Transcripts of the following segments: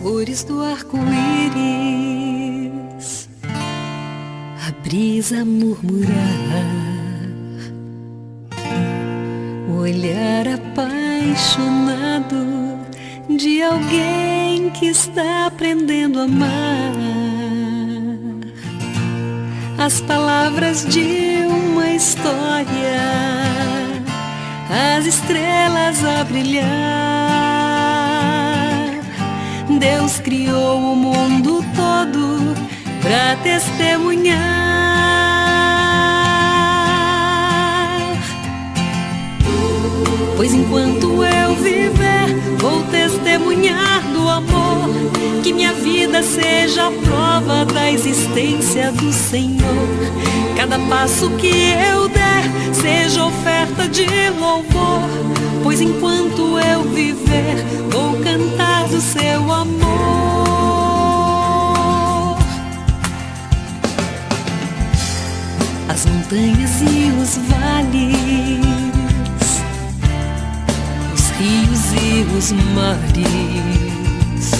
cores do arco-íris, a brisa murmurar, o olhar apaixonado de alguém que está aprendendo a amar, as palavras de uma história, as estrelas a brilhar. Deus criou o mundo todo pra testemunhar. Pois enquanto eu viver, vou testemunhar do amor, que minha vida seja a prova da existência do Senhor. Cada passo que eu der seja oferta de louvor, pois enquanto eu viver, vou cantar do seu amor. As montanhas e os vales, os rios e os mares,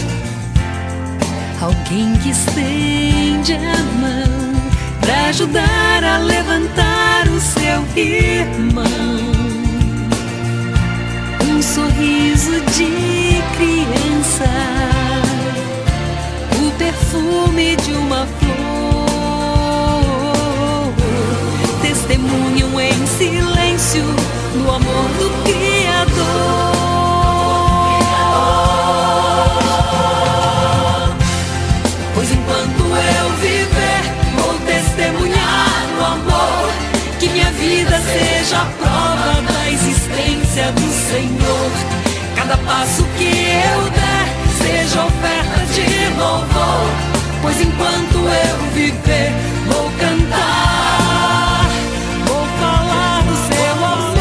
alguém que estende a mão pra ajudar a levantar o seu irmão. Um sorriso de criança, o perfume de uma flor, testemunham em silêncio do amor do Criador. Pois enquanto eu viver, vou testemunhar o amor, que minha vida seja a prova da existência do Senhor. Cada passo que eu der seja oferta de louvor, pois enquanto eu viver, vou cantar, vou falar do seu amor.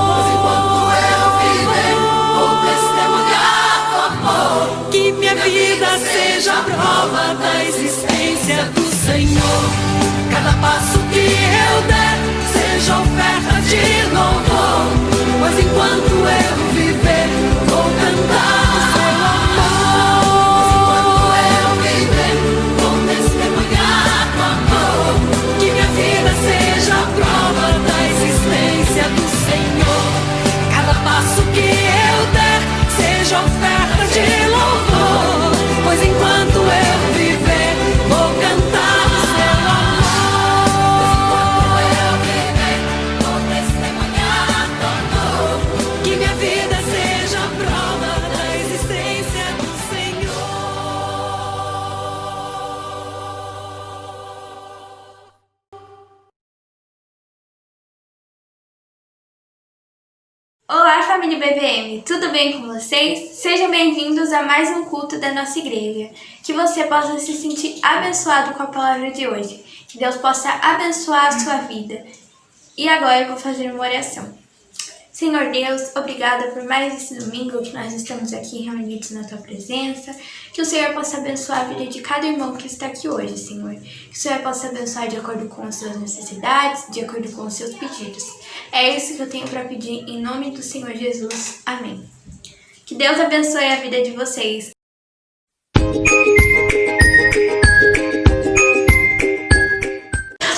Pois enquanto eu viver, vou testemunhar do amor, que minha vida seja a prova da existência do Senhor. Cada passo que eu der seja oferta de louvor, pois enquanto eu viver, vou cantar do seu amor. Pois enquanto eu viver, vou testemunhar do amor, que minha vida seja a prova da existência do Senhor. Cada passo que eu der seja oferta de louvor, pois enquanto eu viver, vou cantar do seu amor. Pois enquanto eu viver, vou testemunhar do amor, que minha vida seja a prova da existência do Senhor. Olá, família BBM, tudo bem com vocês? Sejam bem-vindos a mais um culto da nossa igreja. Que você possa se sentir abençoado com a palavra de hoje. Que Deus possa abençoar a sua vida. E agora eu vou fazer uma oração. Senhor Deus, obrigada por mais esse domingo que nós estamos aqui reunidos na Tua presença. Que o Senhor possa abençoar a vida de cada irmão que está aqui hoje, Senhor. Que o Senhor possa abençoar de acordo com as suas necessidades, de acordo com os seus pedidos. É isso que eu tenho para pedir em nome do Senhor Jesus. Amém. Que Deus abençoe a vida de vocês.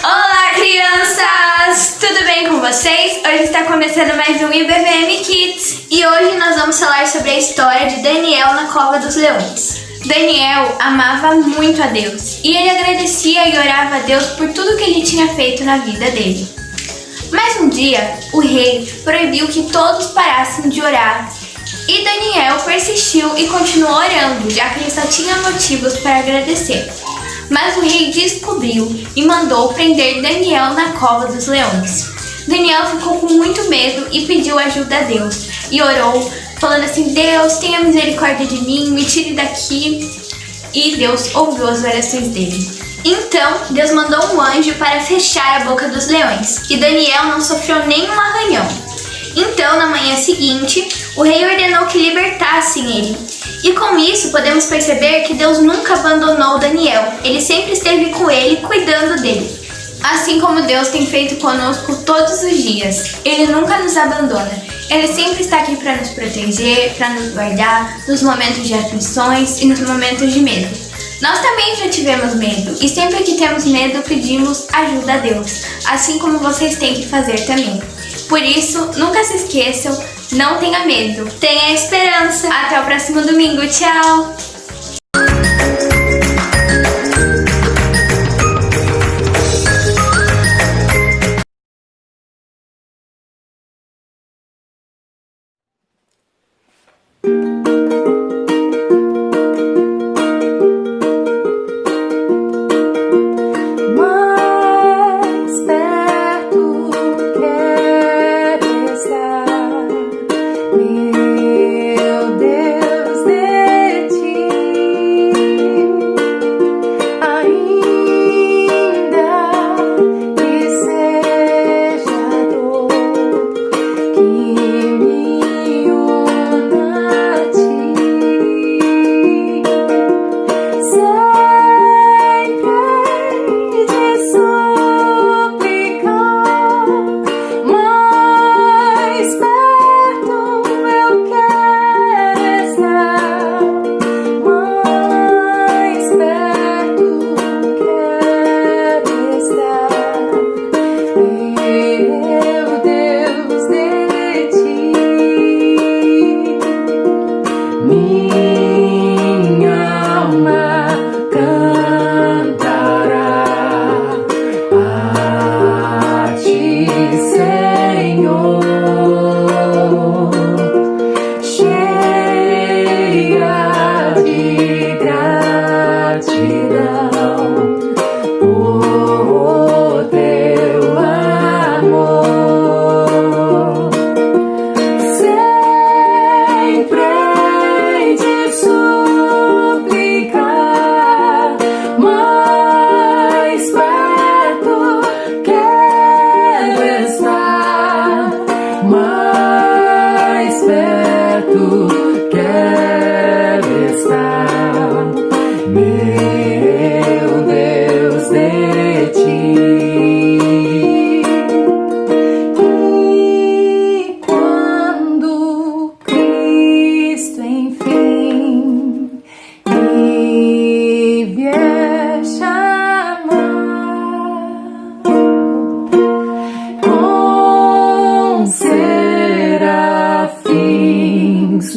Olá, crianças! Tudo bem com vocês? Hoje está começando mais um IBVM Kids e hoje nós vamos falar sobre a história de Daniel na cova dos leões. Daniel amava muito a Deus e ele agradecia e orava a Deus por tudo que ele tinha feito na vida dele. Mas um dia, o rei proibiu que todos parassem de orar e Daniel persistiu e continuou orando, já que ele só tinha motivos para agradecer. Mas o rei descobriu e mandou prender Daniel na cova dos leões. Daniel ficou com muito medo e pediu ajuda a Deus e orou, falando assim: Deus, tenha misericórdia de mim, me tire daqui. E Deus ouviu as orações dele. Então, Deus mandou um anjo para fechar a boca dos leões e Daniel não sofreu nenhum arranhão. Então, na manhã seguinte, o rei ordenou que libertassem ele. E com isso, podemos perceber que Deus nunca abandonou Daniel. Ele sempre esteve com ele, cuidando dele. Assim como Deus tem feito conosco todos os dias. Ele nunca nos abandona. Ele sempre está aqui para nos proteger, para nos guardar nos momentos de aflições e nos momentos de medo. Nós também já tivemos medo e sempre que temos medo pedimos ajuda a Deus, assim como vocês têm que fazer também. Por isso, nunca se esqueçam, não tenha medo, tenha esperança. Até o próximo domingo, tchau!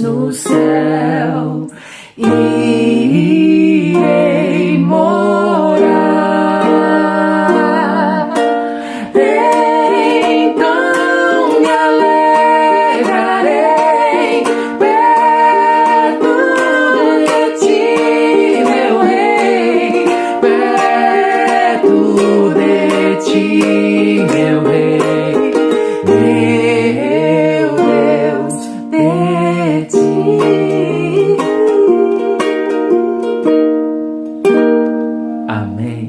No céu irei morar, então me alegrarei perto de ti, meu rei, perto de ti, meu rei, meu Deus, de ti. Amém.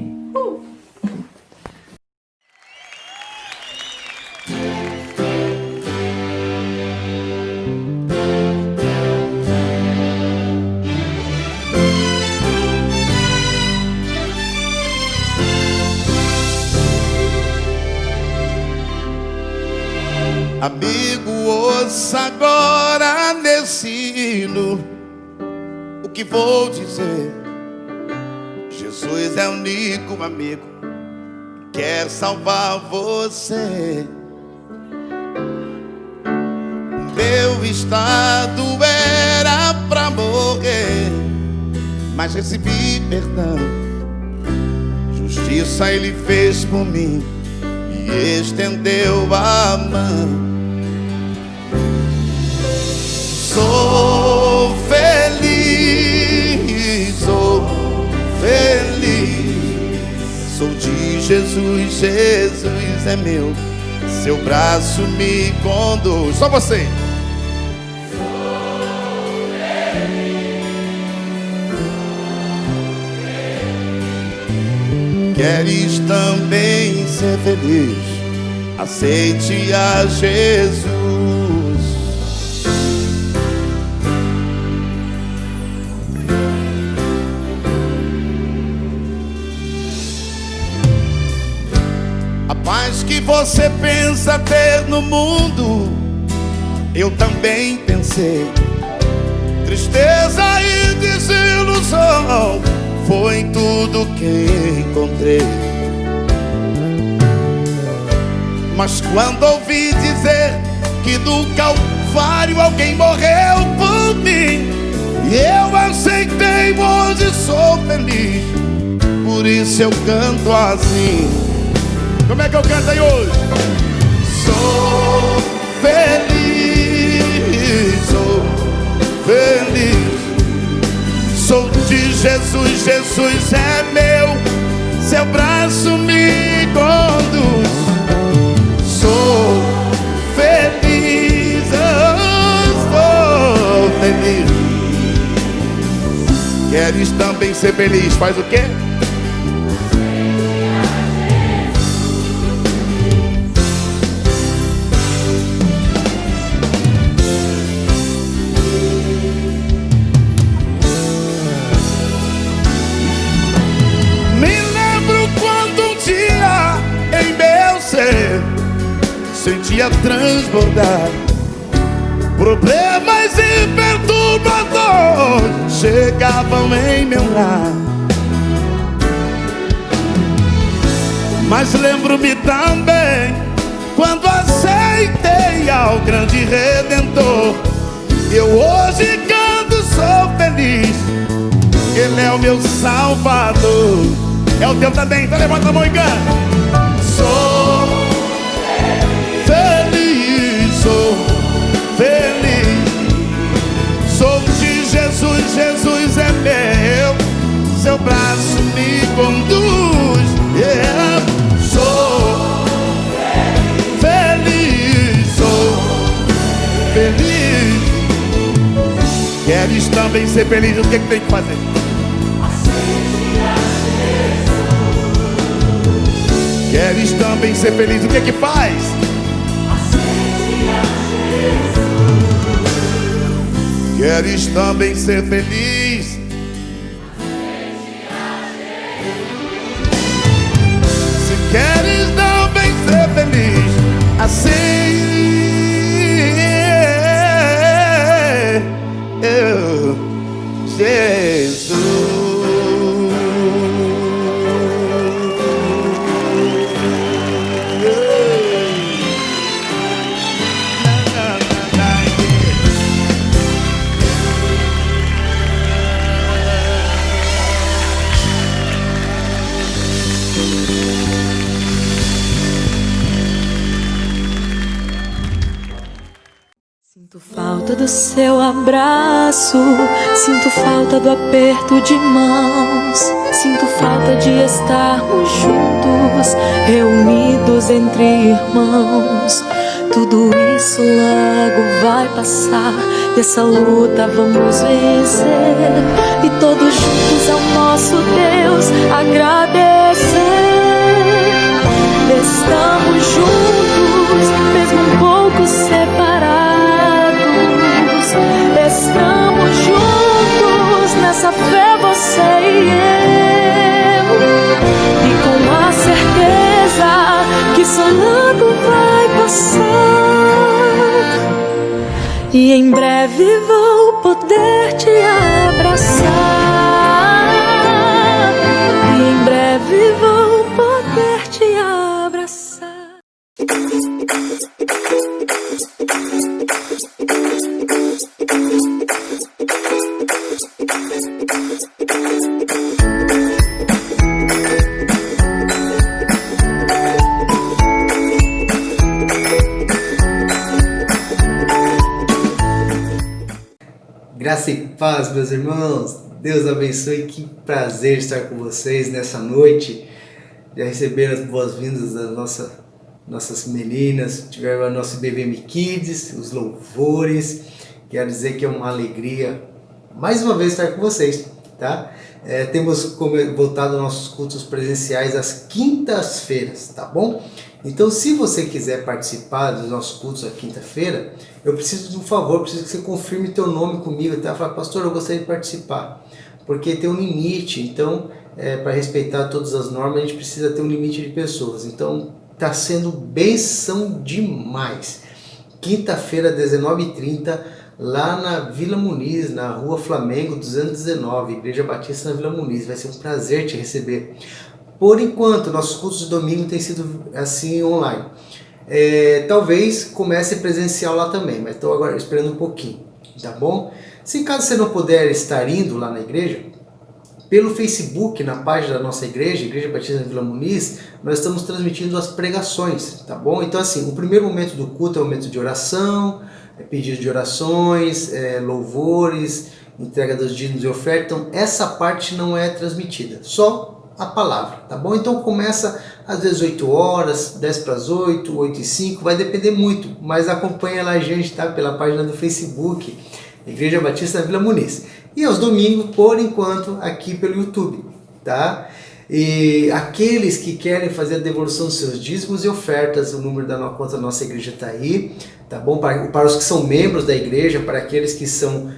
Amigo, ouça agora nesse hino o que vou dizer. Jesus é o único amigo que quer salvar você. Meu estado era pra morrer, mas recebi perdão. Justiça ele fez por mim e estendeu a mão. Sou feliz, sou de Jesus, Jesus é meu, seu braço me conduz. Só você. Queres também ser feliz? Aceite a Jesus. A paz que você pensa ter no mundo, eu também pensei. Tristeza e desilusão foi tudo que encontrei. Mas quando ouvi dizer que no Calvário alguém morreu por mim, e eu aceitei, hoje sou feliz. Por isso eu canto assim. Como é que eu canto aí hoje? Sou feliz, sou feliz. Sou de Jesus, Jesus é meu, seu braço me conduz. Sou feliz, sou feliz. Queres também ser feliz? Faz o quê? Sentia transbordar problemas e perturbadores chegavam em meu lar. Mas lembro-me também quando aceitei ao grande Redentor. Eu hoje canto, sou feliz, Ele é o meu Salvador. É o teu também, então levanta a mão e canta. Sou feliz, sou feliz. Sou de Jesus, Jesus é meu, seu braço me conduz. Yeah. Sou feliz, sou feliz. Queres também ser feliz? O que é que tem que fazer? Queres também ser feliz? O que é que faz? Queres também ser feliz? Se queres também ser feliz, assim Jesus. Sinto falta do seu abraço, sinto falta do aperto de mãos, sinto falta de estarmos juntos, reunidos entre irmãos. Tudo isso logo vai passar, e essa luta vamos vencer, e todos juntos ao nosso Deus agradecer. Estamos juntos, mesmo um pouco separados. Estamos juntos nessa fé, você e eu, e com a certeza que isso logo vai passar, e em breve vou poder te abraçar, e em breve vou poder te abraçar. Graça e paz, meus irmãos. Deus abençoe. Que prazer estar com vocês nessa noite. Já receberam as boas-vindas das nossas meninas. Tiveram a nossa BVM Kids, os louvores. Quero dizer que é uma alegria mais uma vez estar com vocês, tá? Temos voltado nossos cultos presenciais às quintas-feiras, tá bom? Então, se você quiser participar dos nossos cultos à quinta-feira, eu preciso de um favor, preciso que você confirme teu nome comigo, tá? Fala, pastor, eu gostaria de participar, porque tem um limite. Então, para respeitar todas as normas, a gente precisa ter um limite de pessoas. Então, está sendo benção demais. quinta-feira, 19h30, lá na Vila Muniz, na Rua Flamengo 219, Igreja Batista na Vila Muniz. Vai ser um prazer te receber. Por enquanto, nossos cultos de domingo têm sido assim online. Talvez comece presencial lá também, mas estou agora esperando um pouquinho, tá bom? Se caso você não puder estar indo lá na igreja, pelo Facebook, na página da nossa igreja, Igreja Batista na Vila Muniz, nós estamos transmitindo as pregações, tá bom? Então assim, o primeiro momento do culto é o momento de oração, pedido de orações, louvores, entrega dos dízimos e oferta. Então essa parte não é transmitida, só a palavra, tá bom? Então começa às vezes 8 horas, 10 para as 8, 8 e 5, vai depender muito, mas acompanha lá a gente, tá? Pela página do Facebook, Igreja Batista na Vila Muniz. E aos domingos, por enquanto, aqui pelo YouTube, tá? E aqueles que querem fazer a devolução dos seus dízimos e ofertas, o número da conta da nossa igreja está aí, tá bom? Para os que são membros da igreja, para aqueles que são,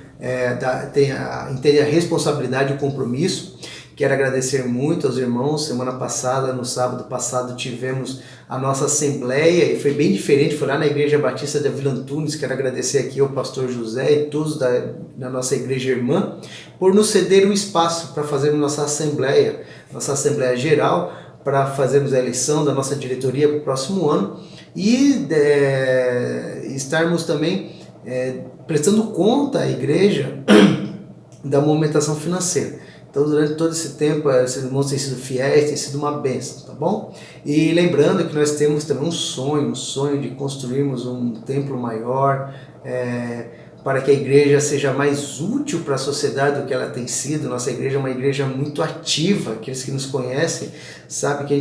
têm a responsabilidade e o compromisso. Quero agradecer muito aos irmãos. Semana passada, no sábado passado, tivemos a nossa assembleia e foi bem diferente, foi lá na Igreja Batista da Vila Antunes. Quero agradecer aqui ao pastor José e todos da nossa igreja irmã por nos ceder um espaço para fazermos nossa assembleia geral, para fazermos a eleição da nossa diretoria para o próximo ano e estarmos também prestando conta à igreja da movimentação financeira. Então, durante todo esse tempo, esses irmãos têm sido fiéis, têm sido uma bênção, tá bom? E lembrando que nós temos também um sonho de construirmos um templo maior, para que a igreja seja mais útil para a sociedade do que ela tem sido. Nossa igreja é uma igreja muito ativa. Aqueles que nos conhecem sabem que a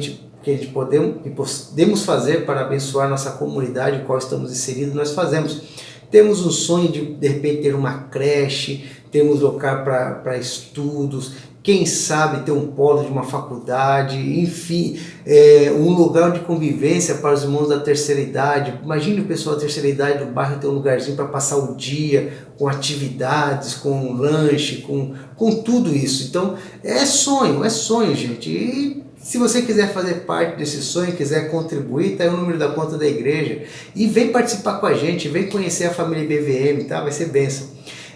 gente podemos fazer para abençoar nossa comunidade em qual estamos inseridos, nós fazemos. Temos um sonho de repente ter uma creche, temos local para estudos, quem sabe ter um polo de uma faculdade, enfim, um lugar de convivência para os irmãos da terceira idade. Imagine o pessoal da terceira idade do bairro ter um lugarzinho para passar o dia, com atividades, com lanche, com tudo isso. Então é sonho, gente. E se você quiser fazer parte desse sonho, quiser contribuir, tá aí o número da conta da igreja. E vem participar com a gente, vem conhecer a família IBVM, tá? Vai ser bênção.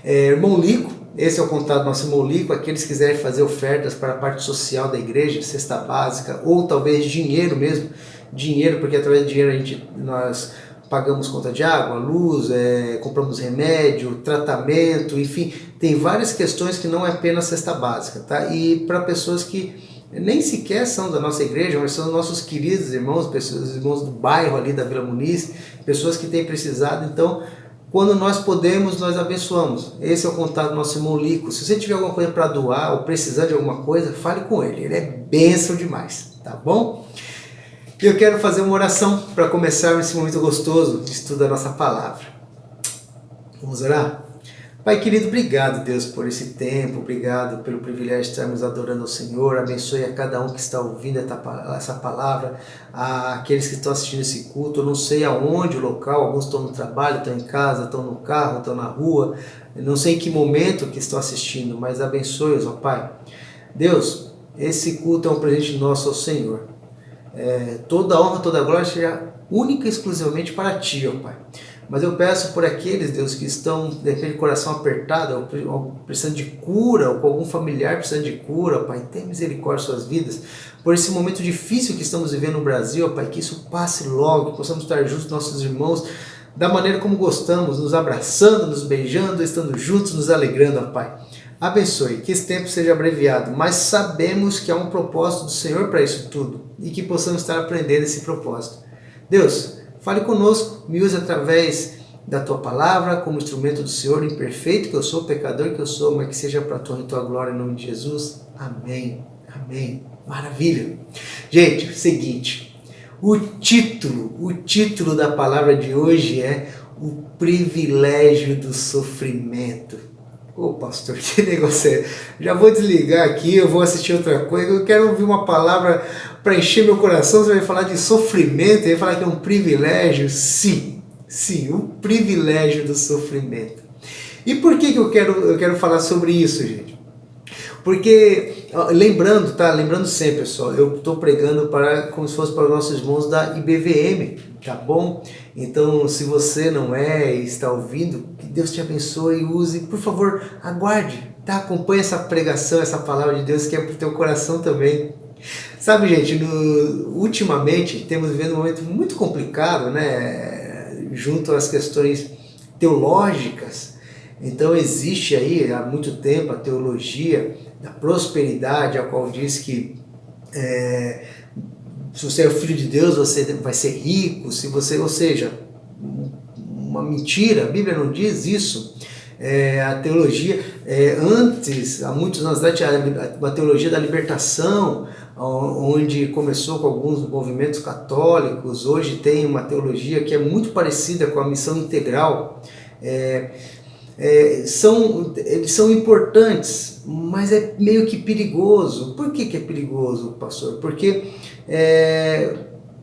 Irmão Lico, esse é o contato do nosso irmão Lico. Aqueles que quiserem fazer ofertas para a parte social da igreja, cesta básica, ou talvez dinheiro mesmo, porque através do dinheiro nós pagamos conta de água, luz, compramos remédio, tratamento, enfim, tem várias questões que não é apenas cesta básica, tá? E para pessoas que nem sequer são da nossa igreja, mas são nossos queridos irmãos, os irmãos do bairro ali da Vila Muniz, pessoas que têm precisado. Então, quando nós podemos, nós abençoamos. Esse é o contato do nosso irmão Lico. Se você tiver alguma coisa para doar ou precisar de alguma coisa, fale com ele. Ele é bênção demais, tá bom? E eu quero fazer uma oração para começar esse momento gostoso de estudo da nossa palavra. Vamos orar? Pai querido, obrigado, Deus, por esse tempo, obrigado pelo privilégio de estarmos adorando ao Senhor. Abençoe a cada um que está ouvindo essa palavra, aqueles que estão assistindo esse culto. Eu não sei aonde o local, alguns estão no trabalho, estão em casa, estão no carro, estão na rua, eu não sei em que momento que estão assistindo, mas abençoe-os, ó Pai. Deus, esse culto é um presente nosso ao Senhor. Toda a honra, toda a glória seja única e exclusivamente para Ti, ó Pai. Mas eu peço por aqueles, Deus, que estão de repente coração apertado, ou precisando de cura, ou com algum familiar precisando de cura, Pai, tenha misericórdia de suas vidas. Por esse momento difícil que estamos vivendo no Brasil, Pai, que isso passe logo, que possamos estar juntos com nossos irmãos, da maneira como gostamos, nos abraçando, nos beijando, estando juntos, nos alegrando, ó Pai. Abençoe, que esse tempo seja abreviado, mas sabemos que há um propósito do Senhor para isso tudo, e que possamos estar aprendendo esse propósito. Deus, fale conosco, me use através da Tua palavra como instrumento do Senhor, imperfeito que eu sou, pecador que eu sou, mas que seja para a Tua e Tua glória em nome de Jesus. Amém. Amém. Maravilha. Gente, seguinte, o título da palavra de hoje é o privilégio do sofrimento. Ô pastor, que negócio é? Já vou desligar aqui, eu vou assistir outra coisa, eu quero ouvir uma palavra para encher meu coração. Você vai falar de sofrimento, vai falar que é um privilégio? Sim, o privilégio do sofrimento. E por que eu quero falar sobre isso, gente? Porque, lembrando sempre, pessoal, eu estou pregando como se fosse para os nossos irmãos da IBVM, tá bom? Então, se você não é e está ouvindo, que Deus te abençoe e use. Por favor, aguarde, tá? Acompanhe essa pregação, essa palavra de Deus que é para o teu coração também. Sabe, gente, ultimamente temos vivendo um momento muito complicado, né? Junto às questões teológicas. Então existe aí há muito tempo a teologia da prosperidade, a qual diz que se você é o filho de Deus, você vai ser rico, se você, ou seja, uma mentira, a Bíblia não diz isso. A teologia, antes, há muitos anos atrás, tinha uma teologia da libertação, onde começou com alguns movimentos católicos. Hoje tem uma teologia que é muito parecida com a missão integral. Eles são importantes, mas é meio que perigoso. Por que é perigoso, pastor? Porque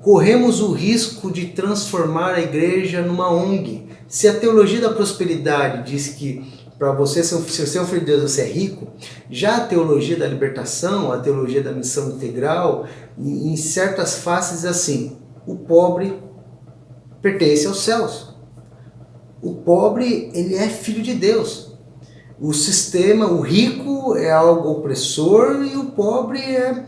corremos o risco de transformar a igreja numa ONG. Se a teologia da prosperidade diz que para você, se você é um filho de Deus, você é rico, já a teologia da libertação, a teologia da missão integral, em certas faces assim, o pobre pertence aos céus. O pobre, ele é filho de Deus. O sistema, o rico é algo opressor e o pobre é...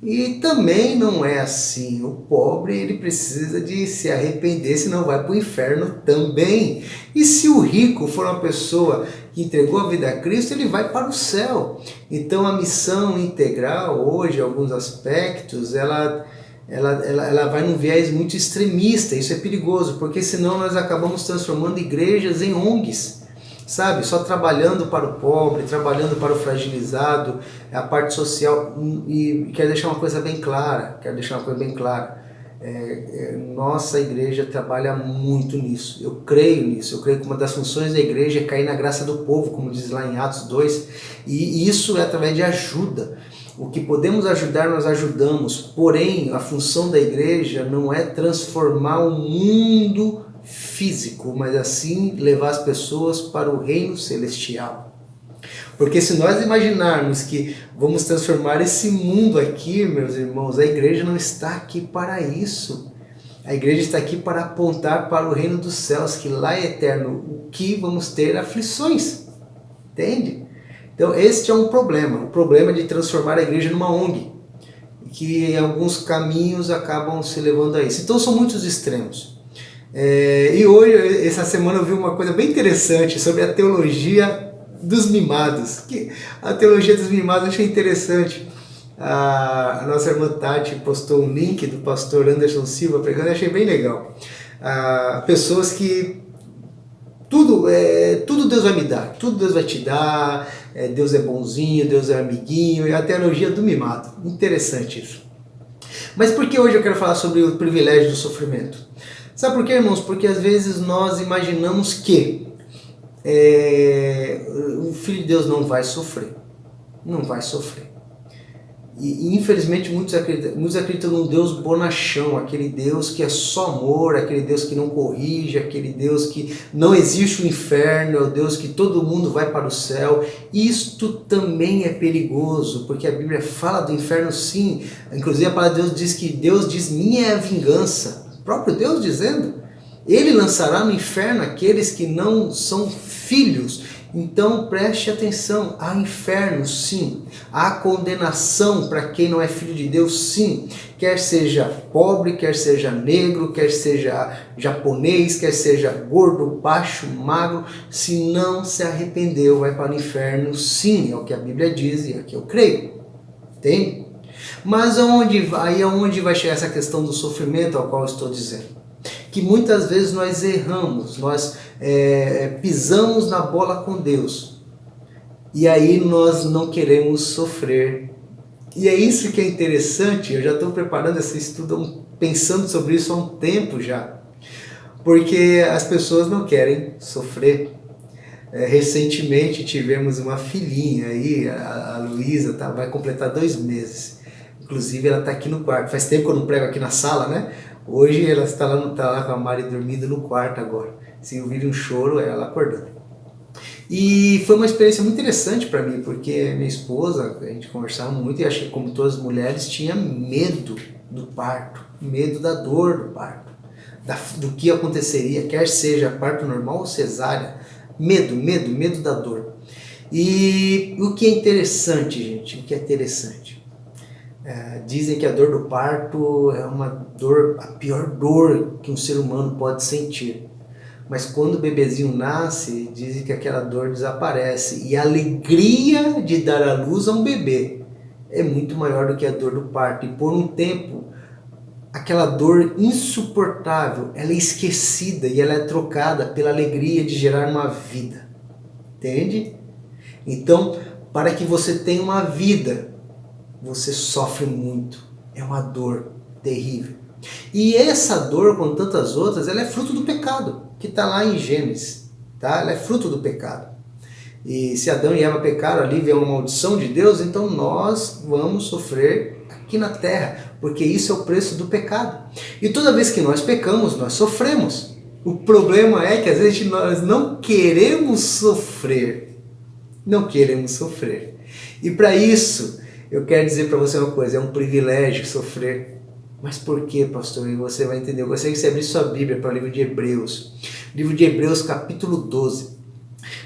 E também não é assim. O pobre, ele precisa de se arrepender, senão vai para o inferno também. E se o rico for uma pessoa que entregou a vida a Cristo, ele vai para o céu. Então a missão integral, hoje, em alguns aspectos, ela vai num viés muito extremista. Isso é perigoso, porque senão nós acabamos transformando igrejas em ONGs. Sabe, só trabalhando para o pobre, trabalhando para o fragilizado, a parte social. E quero deixar uma coisa bem clara, nossa igreja trabalha muito nisso, eu creio nisso, eu creio que uma das funções da igreja é cair na graça do povo, como diz lá em Atos 2, e isso é através de ajuda. O que podemos ajudar, nós ajudamos, porém a função da igreja não é transformar o mundo físico, mas assim levar as pessoas para o reino celestial. Porque se nós imaginarmos que vamos transformar esse mundo aqui, meus irmãos, a igreja não está aqui para isso. A igreja está aqui para apontar para o reino dos céus, que lá é eterno, o que vamos ter aflições. Entende? Então este é um problema, o problema de transformar a igreja numa ONG, que em alguns caminhos acabam se levando a isso. Então são muitos extremos. E hoje, essa semana, eu vi uma coisa bem interessante sobre a teologia dos mimados. A teologia dos mimados eu achei interessante. A nossa irmã Tati postou um link do pastor Anderson Silva pregando, eu achei bem legal. Pessoas que tudo Deus vai me dar, tudo Deus vai te dar, Deus é bonzinho, Deus é amiguinho, e a teologia do mimado. Interessante isso. Mas por que hoje eu quero falar sobre o privilégio do sofrimento? Sabe por quê, irmãos? Porque às vezes nós imaginamos que o Filho de Deus não vai sofrer. Não vai sofrer. E infelizmente muitos acreditam num Deus bonachão, aquele Deus que é só amor, aquele Deus que não corrige, aquele Deus que não existe o inferno, é o Deus que todo mundo vai para o céu. Isto também é perigoso, porque a Bíblia fala do inferno sim. Inclusive a palavra de Deus diz que Deus diz, minha é a vingança. O próprio Deus dizendo, ele lançará no inferno aqueles que não são filhos. Então preste atenção, há inferno sim, há condenação para quem não é filho de Deus sim, quer seja pobre, quer seja negro, quer seja japonês, quer seja gordo, baixo, magro, se não se arrependeu vai para o inferno sim, é o que a Bíblia diz e é o que eu creio, entende? Mas aonde vai chegar essa questão do sofrimento ao qual eu estou dizendo? Que muitas vezes nós erramos, nós pisamos na bola com Deus e aí nós não queremos sofrer. E é isso que é interessante, eu já estou preparando esse estudo, pensando sobre isso há um tempo já, porque as pessoas não querem sofrer. Recentemente tivemos uma filhinha aí, a Luísa, vai completar 2 meses, inclusive ela está aqui no quarto, faz tempo que eu não prego aqui na sala, né? Hoje ela está lá com a Mari dormindo no quarto agora. Se eu ouvir um choro, é ela acordando. E foi uma experiência muito interessante para mim, porque minha esposa, a gente conversava muito e achei que, como todas as mulheres, tinha medo do parto, medo da dor do parto. do que aconteceria, quer seja parto normal ou cesárea. Medo da dor. E o que é interessante, gente, o que é interessante? Dizem que a dor do parto é uma dor, a pior dor que um ser humano pode sentir. Mas quando o bebezinho nasce, dizem que aquela dor desaparece. E a alegria de dar à luz a um bebê é muito maior do que a dor do parto. E por um tempo, aquela dor insuportável, ela é esquecida e ela é trocada pela alegria de gerar uma vida. Entende? Então, para que você tenha uma vida, você sofre muito. É uma dor terrível. E essa dor, como tantas outras, ela é fruto do pecado, que está lá em Gênesis. Tá? Ela é fruto do pecado. E se Adão e Eva pecaram, ali vem uma maldição de Deus, então nós vamos sofrer aqui na terra, porque isso é o preço do pecado. E toda vez que nós pecamos, nós sofremos. O problema é que às vezes nós não queremos sofrer. Não queremos sofrer. E para isso, eu quero dizer para você uma coisa, é um privilégio sofrer. Mas por quê, pastor? E você vai entender. Eu gostaria que você abrisse sua Bíblia para o livro de Hebreus. Livro de Hebreus, capítulo 12.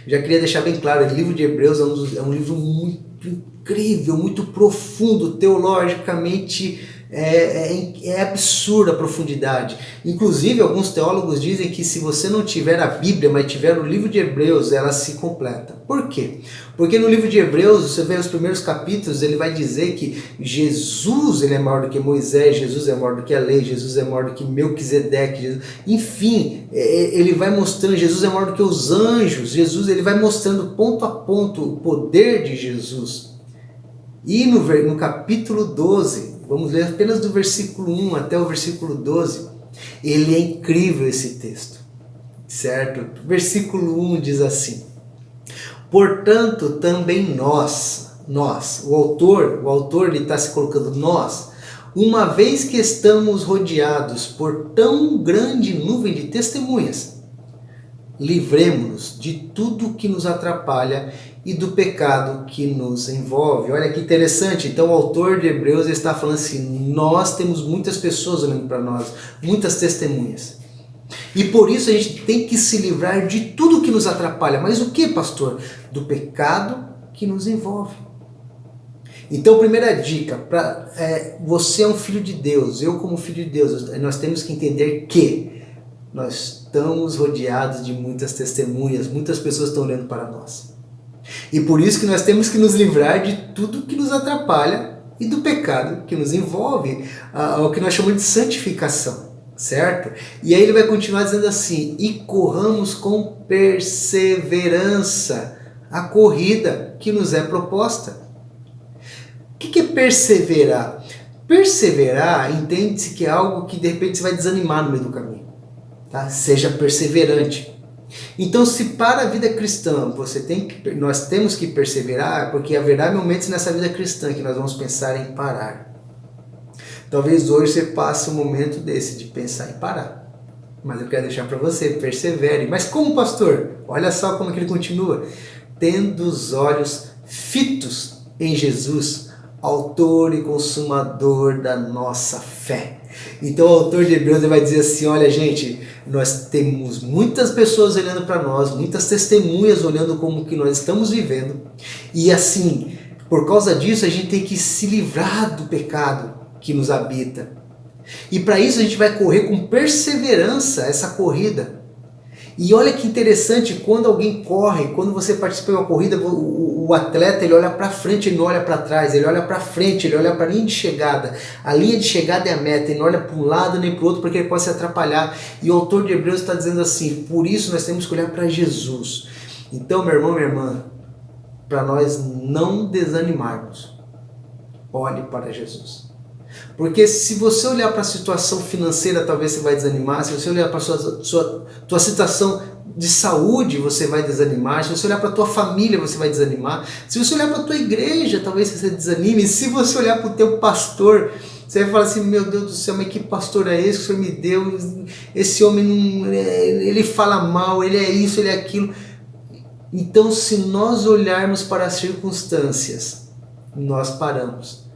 Já queria deixar bem claro, o livro de Hebreus é um livro muito incrível, muito profundo, teologicamente é absurda a profundidade. Inclusive, alguns teólogos dizem que se você não tiver a Bíblia, mas tiver o livro de Hebreus, ela se completa. Por quê? Porque no livro de Hebreus, você vê os primeiros capítulos, ele vai dizer que Jesus ele é maior do que Moisés, Jesus é maior do que a lei, Jesus é maior do que Melquisedeque, enfim, ele vai mostrando, Jesus é maior do que os anjos, Jesus ele vai mostrando ponto a ponto o poder de Jesus. E no capítulo 12, vamos ler apenas do versículo 1 até o versículo 12, ele é incrível esse texto, certo? Versículo 1 diz assim: portanto, também nós, o autor ele está se colocando nós, uma vez que estamos rodeados por tão grande nuvem de testemunhas, livremo-nos de tudo que nos atrapalha e do pecado que nos envolve. Olha que interessante, então o autor de Hebreus está falando assim, nós temos muitas pessoas olhando para nós, muitas testemunhas. E por isso a gente tem que se livrar de tudo que nos atrapalha. Mas o que, pastor? Do pecado que nos envolve. Então, primeira dica, você é um filho de Deus, eu como filho de Deus, nós temos que entender que nós estamos rodeados de muitas testemunhas, muitas pessoas estão olhando para nós. E por isso que nós temos que nos livrar de tudo que nos atrapalha e do pecado que nos envolve, o que nós chamamos de santificação, certo? E aí ele vai continuar dizendo assim, e corramos com perseverança a corrida que nos é proposta. O que é perseverar? Perseverar, entende-se que é algo que de repente você vai desanimar no meio do caminho. Tá? Seja perseverante. Então, se para a vida cristã nós temos que perseverar, porque haverá momentos nessa vida cristã que nós vamos pensar em parar. Talvez hoje você passe um momento desse de pensar em parar. Mas eu quero deixar para você, persevere. Mas como, pastor? Olha só como que ele continua. Tendo os olhos fitos em Jesus, autor e consumador da nossa fé. Então o autor de Hebreus vai dizer assim, olha gente, nós temos muitas pessoas olhando para nós, muitas testemunhas olhando como que nós estamos vivendo, e assim, por causa disso a gente tem que se livrar do pecado que nos habita. E para isso a gente vai correr com perseverança essa corrida. E olha que interessante, quando alguém corre, quando você participa de uma corrida, o atleta ele olha para frente, ele não olha para trás, ele olha para frente, ele olha para a linha de chegada. A linha de chegada é a meta, ele não olha para um lado nem para o outro porque ele pode se atrapalhar. E o autor de Hebreus está dizendo assim, por isso nós temos que olhar para Jesus. Então, meu irmão, minha irmã, para nós não desanimarmos, olhe para Jesus. Porque se você olhar para a situação financeira, talvez você vai desanimar. Se você olhar para a tua situação de saúde, você vai desanimar. Se você olhar para a tua família, você vai desanimar. Se você olhar para a tua igreja, talvez você desanime. Se você olhar para o teu pastor, você vai falar assim, meu Deus do céu, mas que pastor é esse que o Senhor me deu? Esse homem, não, ele fala mal, ele é isso, ele é aquilo. Então, se nós olharmos para as circunstâncias, nós paramos.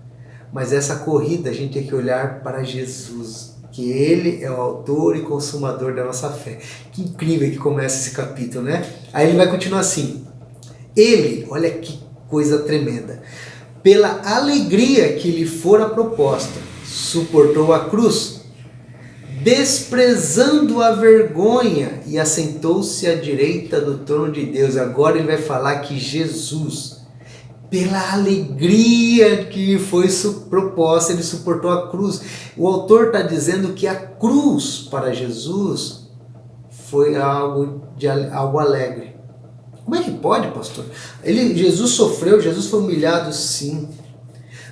Mas essa corrida a gente tem que olhar para Jesus. que Ele é o autor e consumador da nossa fé. Que incrível que começa esse capítulo, né? Aí ele vai continuar assim. Ele, olha que coisa tremenda, pela alegria que lhe fora proposta, suportou a cruz, desprezando a vergonha, e assentou-se à direita do trono de Deus. Agora ele vai falar que Jesus, pela alegria que lhe foi proposta, ele suportou a cruz. O autor está dizendo que a cruz para Jesus foi algo alegre. Como é que pode, pastor? Jesus sofreu, Jesus foi humilhado, sim.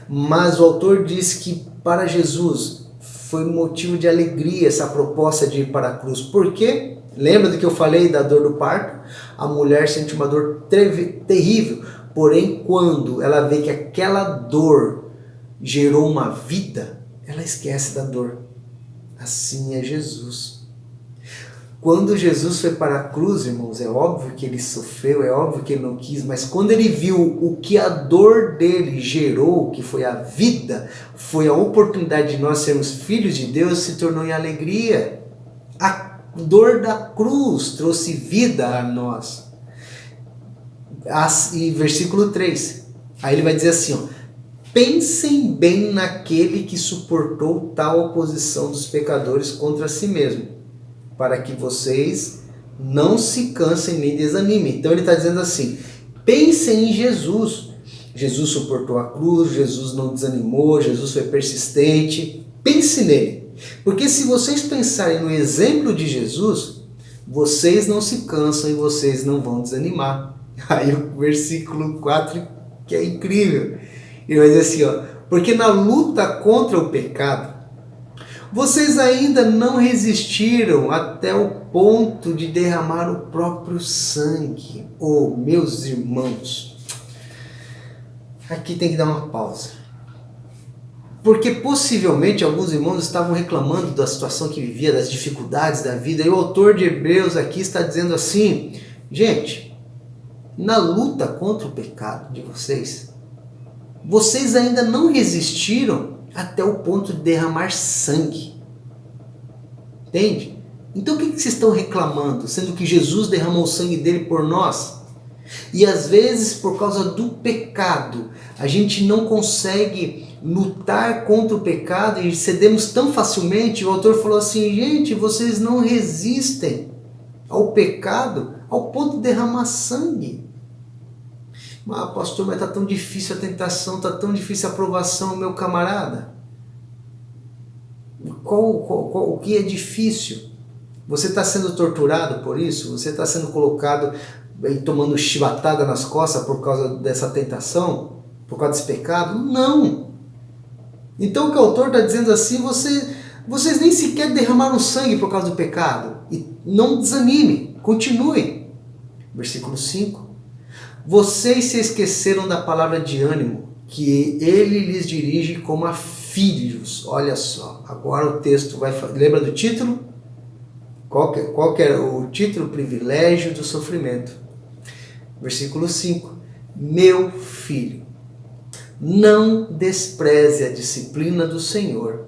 Mas o autor diz que para Jesus foi motivo de alegria essa proposta de ir para a cruz. Por quê? Lembra do que eu falei da dor do parto? A mulher sente uma dor terrível. Porém, quando ela vê que aquela dor gerou uma vida, ela esquece da dor. Assim é Jesus. Quando Jesus foi para a cruz, irmãos, é óbvio que ele sofreu, é óbvio que ele não quis, mas quando ele viu o que a dor dele gerou, que foi a vida, foi a oportunidade de nós sermos filhos de Deus, se tornou em alegria. A dor da cruz trouxe vida a nós. E versículo 3, aí ele vai dizer assim, ó, pensem bem naquele que suportou tal oposição dos pecadores contra si mesmo, para que vocês não se cansem nem desanimem. Então ele está dizendo assim, pensem em Jesus. Jesus suportou a cruz, Jesus não desanimou, Jesus foi persistente. Pense nele. Porque se vocês pensarem no exemplo de Jesus, vocês não se cansam e vocês não vão desanimar. Aí o versículo 4, que é incrível, ele vai dizer assim, ó, porque na luta contra o pecado, vocês ainda não resistiram até o ponto de derramar o próprio sangue. Oh, meus irmãos, aqui tem que dar uma pausa. Porque possivelmente alguns irmãos estavam reclamando da situação que vivia, das dificuldades da vida. E o autor de Hebreus aqui está dizendo assim, gente, na luta contra o pecado de vocês, vocês ainda não resistiram até o ponto de derramar sangue. Entende? Então o que vocês estão reclamando? Sendo que Jesus derramou o sangue dele por nós. E às vezes por causa do pecado, a gente não consegue lutar contra o pecado e cedemos tão facilmente. O autor falou assim, gente, vocês não resistem ao pecado ao ponto de derramar sangue. Ah, pastor, mas está tão difícil a tentação, está tão difícil a provação, meu camarada. O que é difícil? Você está sendo torturado por isso? Você está sendo colocado e tomando chibatada nas costas por causa dessa tentação? Por causa desse pecado? Não! Então o que o autor está dizendo assim, vocês nem sequer derramaram sangue por causa do pecado. E não desanime, continue. Versículo 5. Vocês se esqueceram da palavra de ânimo, que ele lhes dirige como a filhos. Olha só, agora o texto vai... Lembra do título? Qual que era o título? Privilégio do sofrimento. Versículo 5. Meu filho, não despreze a disciplina do Senhor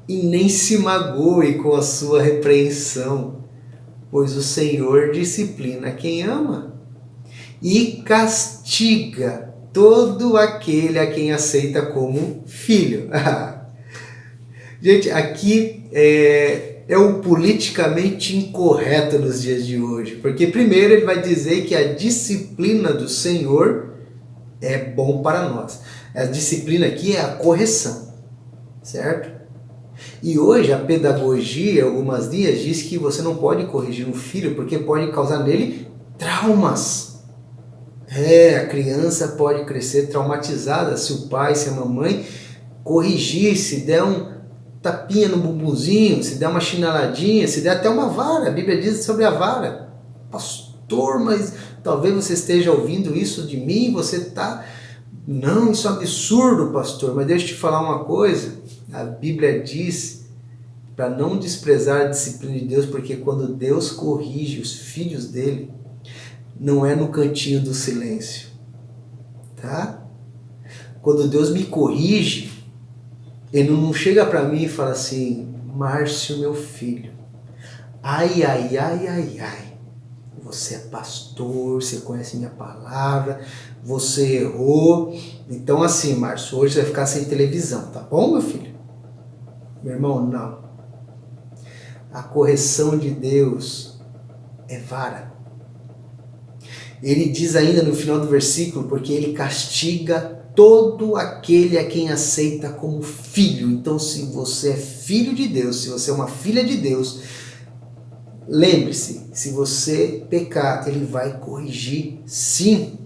e nem se magoe com a sua repreensão, pois o Senhor disciplina quem ama e castiga todo aquele a quem aceita como filho. Gente, aqui é o politicamente incorreto nos dias de hoje, porque primeiro ele vai dizer que a disciplina do Senhor é bom para nós. A disciplina aqui é a correção, certo? E hoje a pedagogia, algumas dias, diz que você não pode corrigir um filho porque pode causar nele traumas. A criança pode crescer traumatizada se o pai, se a mamãe corrigir, se der um tapinha no bumbumzinho, se der uma chinaladinha, se der até uma vara. A Bíblia diz sobre a vara. Pastor, mas talvez você esteja ouvindo isso de mim, você está... Não, isso é um absurdo, pastor, mas deixa eu te falar uma coisa. A Bíblia diz para não desprezar a disciplina de Deus, porque quando Deus corrige os filhos dele, não é no cantinho do silêncio, tá? Quando Deus me corrige, Ele não chega para mim e fala assim: Márcio, meu filho, ai, ai, ai, ai, ai, você é pastor, você conhece minha palavra, você errou, então assim, Márcio, hoje você vai ficar sem televisão, tá bom, meu filho? Meu irmão, não. A correção de Deus é vara. Ele diz ainda no final do versículo, porque ele castiga todo aquele a quem aceita como filho. Então, se você é filho de Deus, se você é uma filha de Deus, lembre-se, se você pecar, ele vai corrigir sim.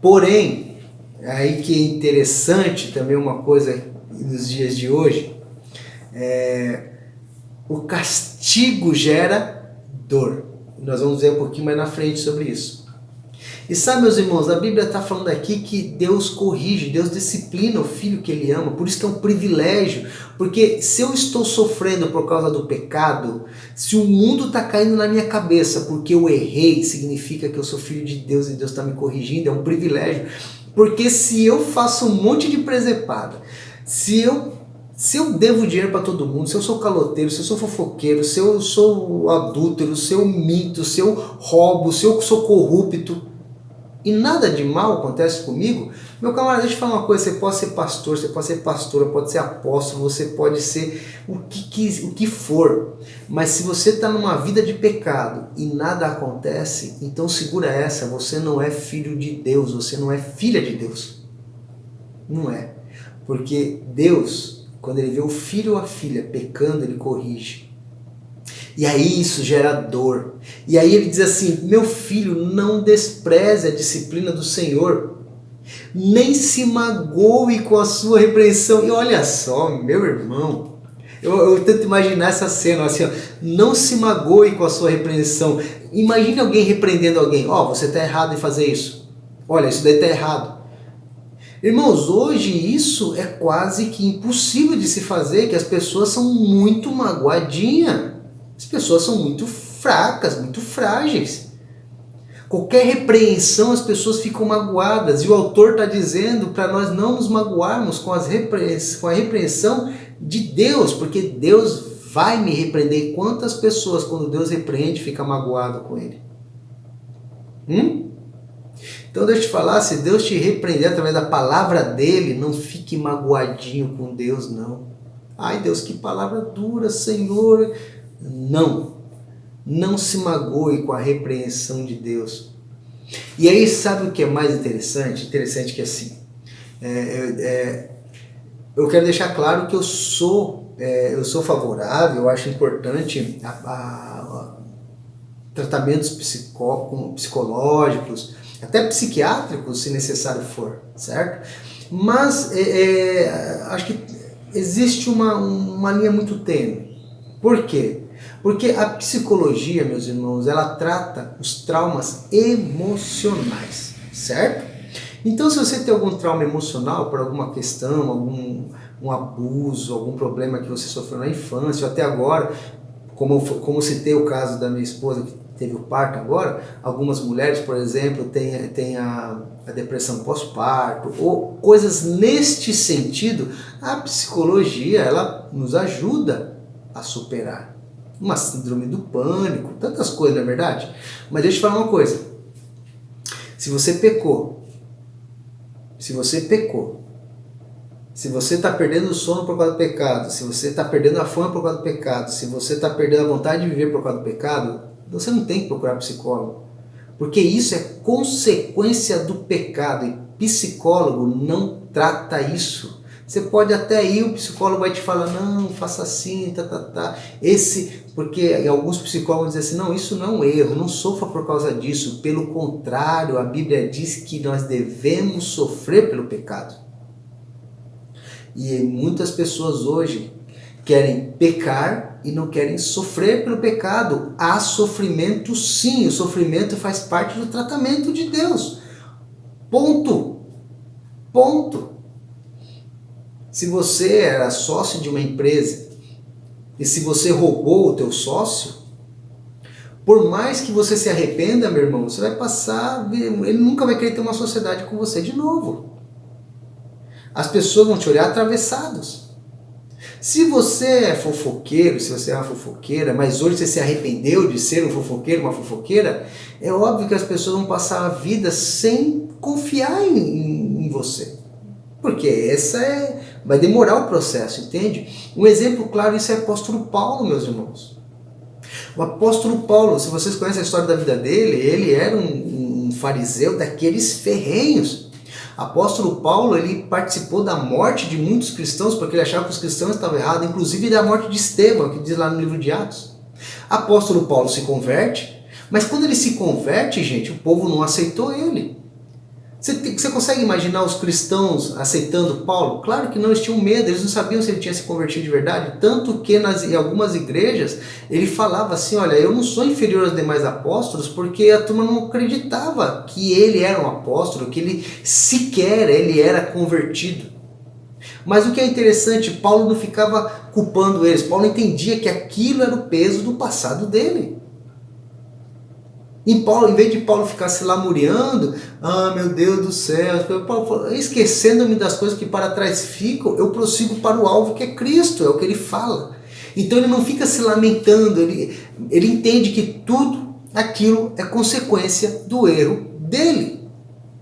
Porém, aí que é interessante também uma coisa nos dias de hoje, o castigo gera dor. Nós vamos ver um pouquinho mais na frente sobre isso. E sabe, meus irmãos, a Bíblia está falando aqui que Deus corrige, Deus disciplina o filho que Ele ama, por isso que é um privilégio, porque se eu estou sofrendo por causa do pecado, se o mundo está caindo na minha cabeça porque eu errei, significa que eu sou filho de Deus e Deus está me corrigindo, é um privilégio, porque se eu faço um monte de presepada, se eu devo dinheiro para todo mundo, se eu sou caloteiro, se eu sou fofoqueiro, se eu sou adúltero, se eu minto, se eu roubo, se eu sou corrupto, e nada de mal acontece comigo, meu camarada, deixa eu falar uma coisa, você pode ser pastor, você pode ser pastora, pode ser apóstolo, você pode ser o que for, mas se você está numa vida de pecado e nada acontece, então segura essa, você não é filho de Deus, você não é filha de Deus. Não é. Porque Deus, quando Ele vê o filho ou a filha pecando, Ele corrige. E aí isso gera dor. E aí ele diz assim: meu filho, não despreze a disciplina do Senhor, nem se magoe com a sua repreensão. E olha só, meu irmão, eu tento imaginar essa cena assim, ó, não se magoe com a sua repreensão. Imagine alguém repreendendo alguém: ó, você está errado em fazer isso. Olha, isso daí está errado. Irmãos, hoje isso é quase que impossível de se fazer, que as pessoas são muito magoadinhas. As pessoas são muito fracas, muito frágeis. Qualquer repreensão as pessoas ficam magoadas. E o autor está dizendo para nós não nos magoarmos com a repreensão de Deus, porque Deus vai me repreender. E quantas pessoas, quando Deus repreende, ficam magoadas com Ele? Então deixa eu te falar, se Deus te repreender através da palavra dele, não fique magoadinho com Deus, não. Ai Deus, que palavra dura, Senhor. Não se magoe com a repreensão de Deus. E aí sabe o que é mais interessante? Interessante que assim, eu quero deixar claro que eu sou favorável, eu acho importante a tratamentos psicológicos, até psiquiátricos, se necessário for, certo? Mas acho que existe uma linha muito tênue. Por quê? Porque a psicologia, meus irmãos, ela trata os traumas emocionais, certo? Então, se você tem algum trauma emocional por alguma questão, algum abuso, algum problema que você sofreu na infância, ou até agora, como citei o caso da minha esposa que teve o parto agora, algumas mulheres, por exemplo, têm a depressão pós-parto, ou coisas neste sentido, a psicologia, ela nos ajuda a superar. Uma síndrome do pânico, tantas coisas, não é verdade? Mas deixa eu te falar uma coisa. Se você pecou, se você está perdendo o sono por causa do pecado, se você está perdendo a fome por causa do pecado, se você está perdendo a vontade de viver por causa do pecado, você não tem que procurar psicólogo. Porque isso é consequência do pecado e psicólogo não trata isso. Você pode até ir, o psicólogo vai te falar, não, faça assim, porque alguns psicólogos dizem assim, não, isso não é um erro, não sofra por causa disso. Pelo contrário, a Bíblia diz que nós devemos sofrer pelo pecado. E muitas pessoas hoje querem pecar e não querem sofrer pelo pecado. Há sofrimento sim, o sofrimento faz parte do tratamento de Deus. Ponto. Se você era sócio de uma empresa e se você roubou o teu sócio, por mais que você se arrependa, meu irmão, você vai passar, ele nunca vai querer ter uma sociedade com você de novo. As pessoas vão te olhar atravessados. Se você é fofoqueiro, se você é uma fofoqueira, mas hoje você se arrependeu de ser um fofoqueiro, uma fofoqueira, é óbvio que as pessoas vão passar a vida sem confiar em você. Porque vai demorar o processo, entende? Um exemplo claro disso é o apóstolo Paulo, meus irmãos. O apóstolo Paulo, se vocês conhecem a história da vida dele, ele era um fariseu daqueles ferrenhos. Apóstolo Paulo, ele participou da morte de muitos cristãos, porque ele achava que os cristãos estavam errados, inclusive da morte de Estevão, que diz lá no livro de Atos. Apóstolo Paulo se converte, mas quando ele se converte, gente, o povo não aceitou ele. Você consegue imaginar os cristãos aceitando Paulo? Claro que não, eles tinham medo, eles não sabiam se ele tinha se convertido de verdade, tanto que em algumas igrejas ele falava assim, olha, eu não sou inferior aos demais apóstolos, porque a turma não acreditava que ele era um apóstolo, que ele era convertido. Mas o que é interessante, Paulo não ficava culpando eles, Paulo entendia que aquilo era o peso do passado dele. Em vez de Paulo ficar se lamuriando, meu Deus do céu, esquecendo-me das coisas que para trás ficam, eu prossigo para o alvo que é Cristo, é o que ele fala. Então ele não fica se lamentando, ele entende que tudo aquilo é consequência do erro dele.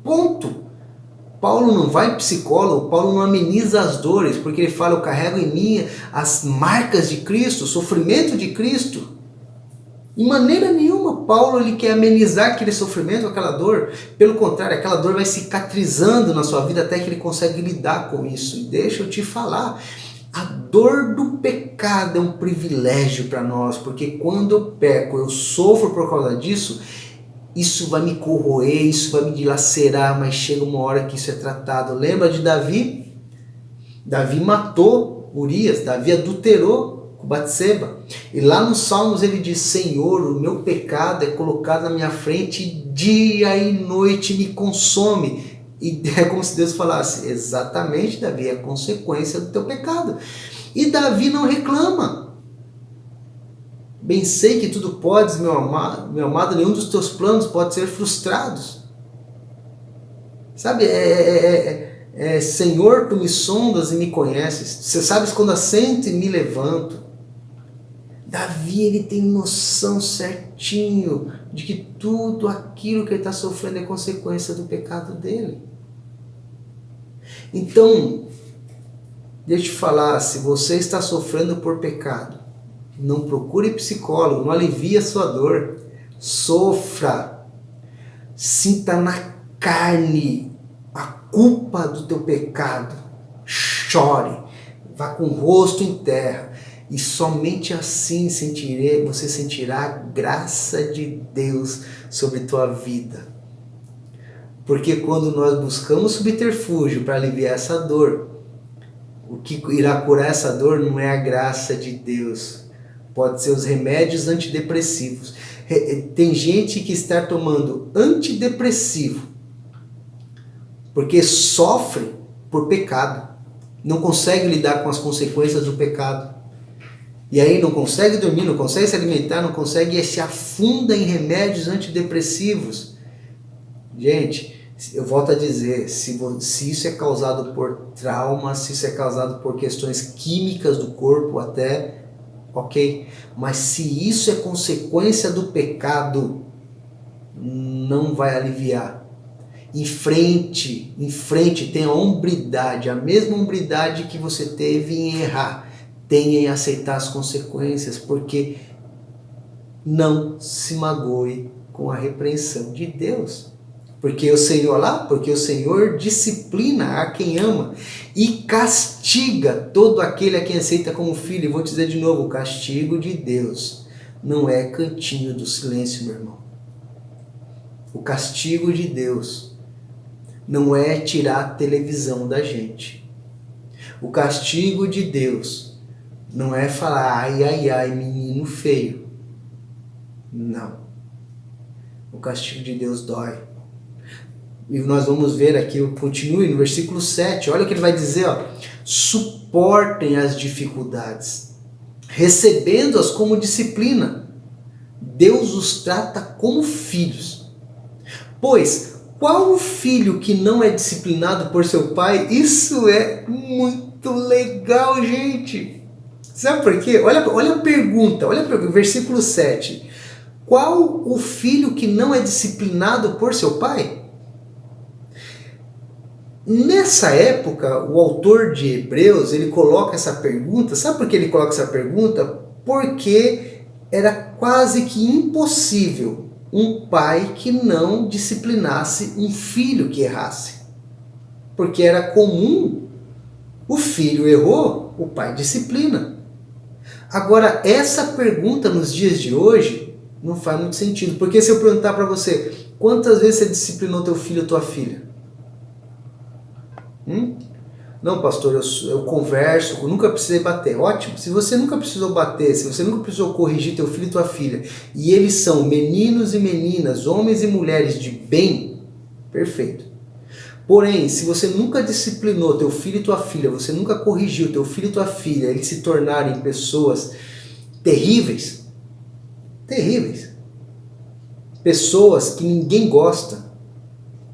Ponto. Paulo não vai psicólogo, Paulo não ameniza as dores, porque ele fala, eu carrego em mim as marcas de Cristo, o sofrimento de Cristo. De maneira nenhuma, Paulo ele quer amenizar aquele sofrimento, aquela dor. Pelo contrário, aquela dor vai cicatrizando na sua vida até que ele consegue lidar com isso. E deixa eu te falar, a dor do pecado é um privilégio para nós, porque quando eu peco, eu sofro por causa disso, isso vai me corroer, isso vai me dilacerar, mas chega uma hora que isso é tratado. Lembra de Davi? Davi matou Urias, Davi adulterou com Batseba. E lá nos Salmos ele diz, Senhor, o meu pecado é colocado na minha frente, dia e noite me consome. E é como se Deus falasse, exatamente, Davi, é a consequência do teu pecado. E Davi não reclama. Bem sei que tudo podes, meu amado, nenhum dos teus planos pode ser frustrados. Sabe, Senhor, tu me sondas e me conheces. Você sabes quando assento e me levanto. Davi, ele tem noção certinho de que tudo aquilo que ele está sofrendo é consequência do pecado dele. Então, deixa eu te falar, se você está sofrendo por pecado, não procure psicólogo, não alivie a sua dor. Sofra, sinta na carne a culpa do teu pecado, chore, vá com o rosto em terra. E somente assim você sentirá a graça de Deus sobre tua vida. Porque quando nós buscamos subterfúgio para aliviar essa dor, o que irá curar essa dor não é a graça de Deus. Pode ser os remédios antidepressivos. Tem gente que está tomando antidepressivo porque sofre por pecado. Não consegue lidar com as consequências do pecado. E aí não consegue dormir, não consegue se alimentar, não consegue, e se afunda em remédios antidepressivos. Gente, eu volto a dizer, se isso é causado por trauma, se isso é causado por questões químicas do corpo até, ok. Mas se isso é consequência do pecado, não vai aliviar. Em frente, tenha hombridade, a mesma hombridade que você teve em errar. Tenha em aceitar as consequências, porque não se magoe com a repreensão de Deus. Porque o Senhor disciplina a quem ama e castiga todo aquele a quem aceita como filho. E vou te dizer de novo, o castigo de Deus não é cantinho do silêncio, meu irmão. O castigo de Deus não é tirar a televisão da gente. O castigo de Deus não é falar, ai, ai, ai, menino feio. Não. O castigo de Deus dói. E nós vamos ver aqui, continue no versículo 7, olha o que ele vai dizer, ó. Suportem as dificuldades, recebendo-as como disciplina. Deus os trata como filhos. Pois, qual o filho que não é disciplinado por seu pai? Isso é muito legal, gente. Sabe por quê? Olha a pergunta, versículo 7. Qual o filho que não é disciplinado por seu pai? Nessa época, o autor de Hebreus, ele coloca essa pergunta. Sabe por que ele coloca essa pergunta? Porque era quase que impossível um pai que não disciplinasse um filho que errasse. Porque era comum, o filho errou, o pai disciplina. Agora, essa pergunta nos dias de hoje não faz muito sentido. Porque se eu perguntar para você, quantas vezes você disciplinou teu filho ou tua filha? Não, pastor, eu converso, eu nunca precisei bater. Ótimo, se você nunca precisou bater, se você nunca precisou corrigir teu filho e tua filha, e eles são meninos e meninas, homens e mulheres de bem, perfeito. Porém, se você nunca disciplinou teu filho e tua filha, você nunca corrigiu teu filho e tua filha, eles se tornarem pessoas terríveis, pessoas que ninguém gosta,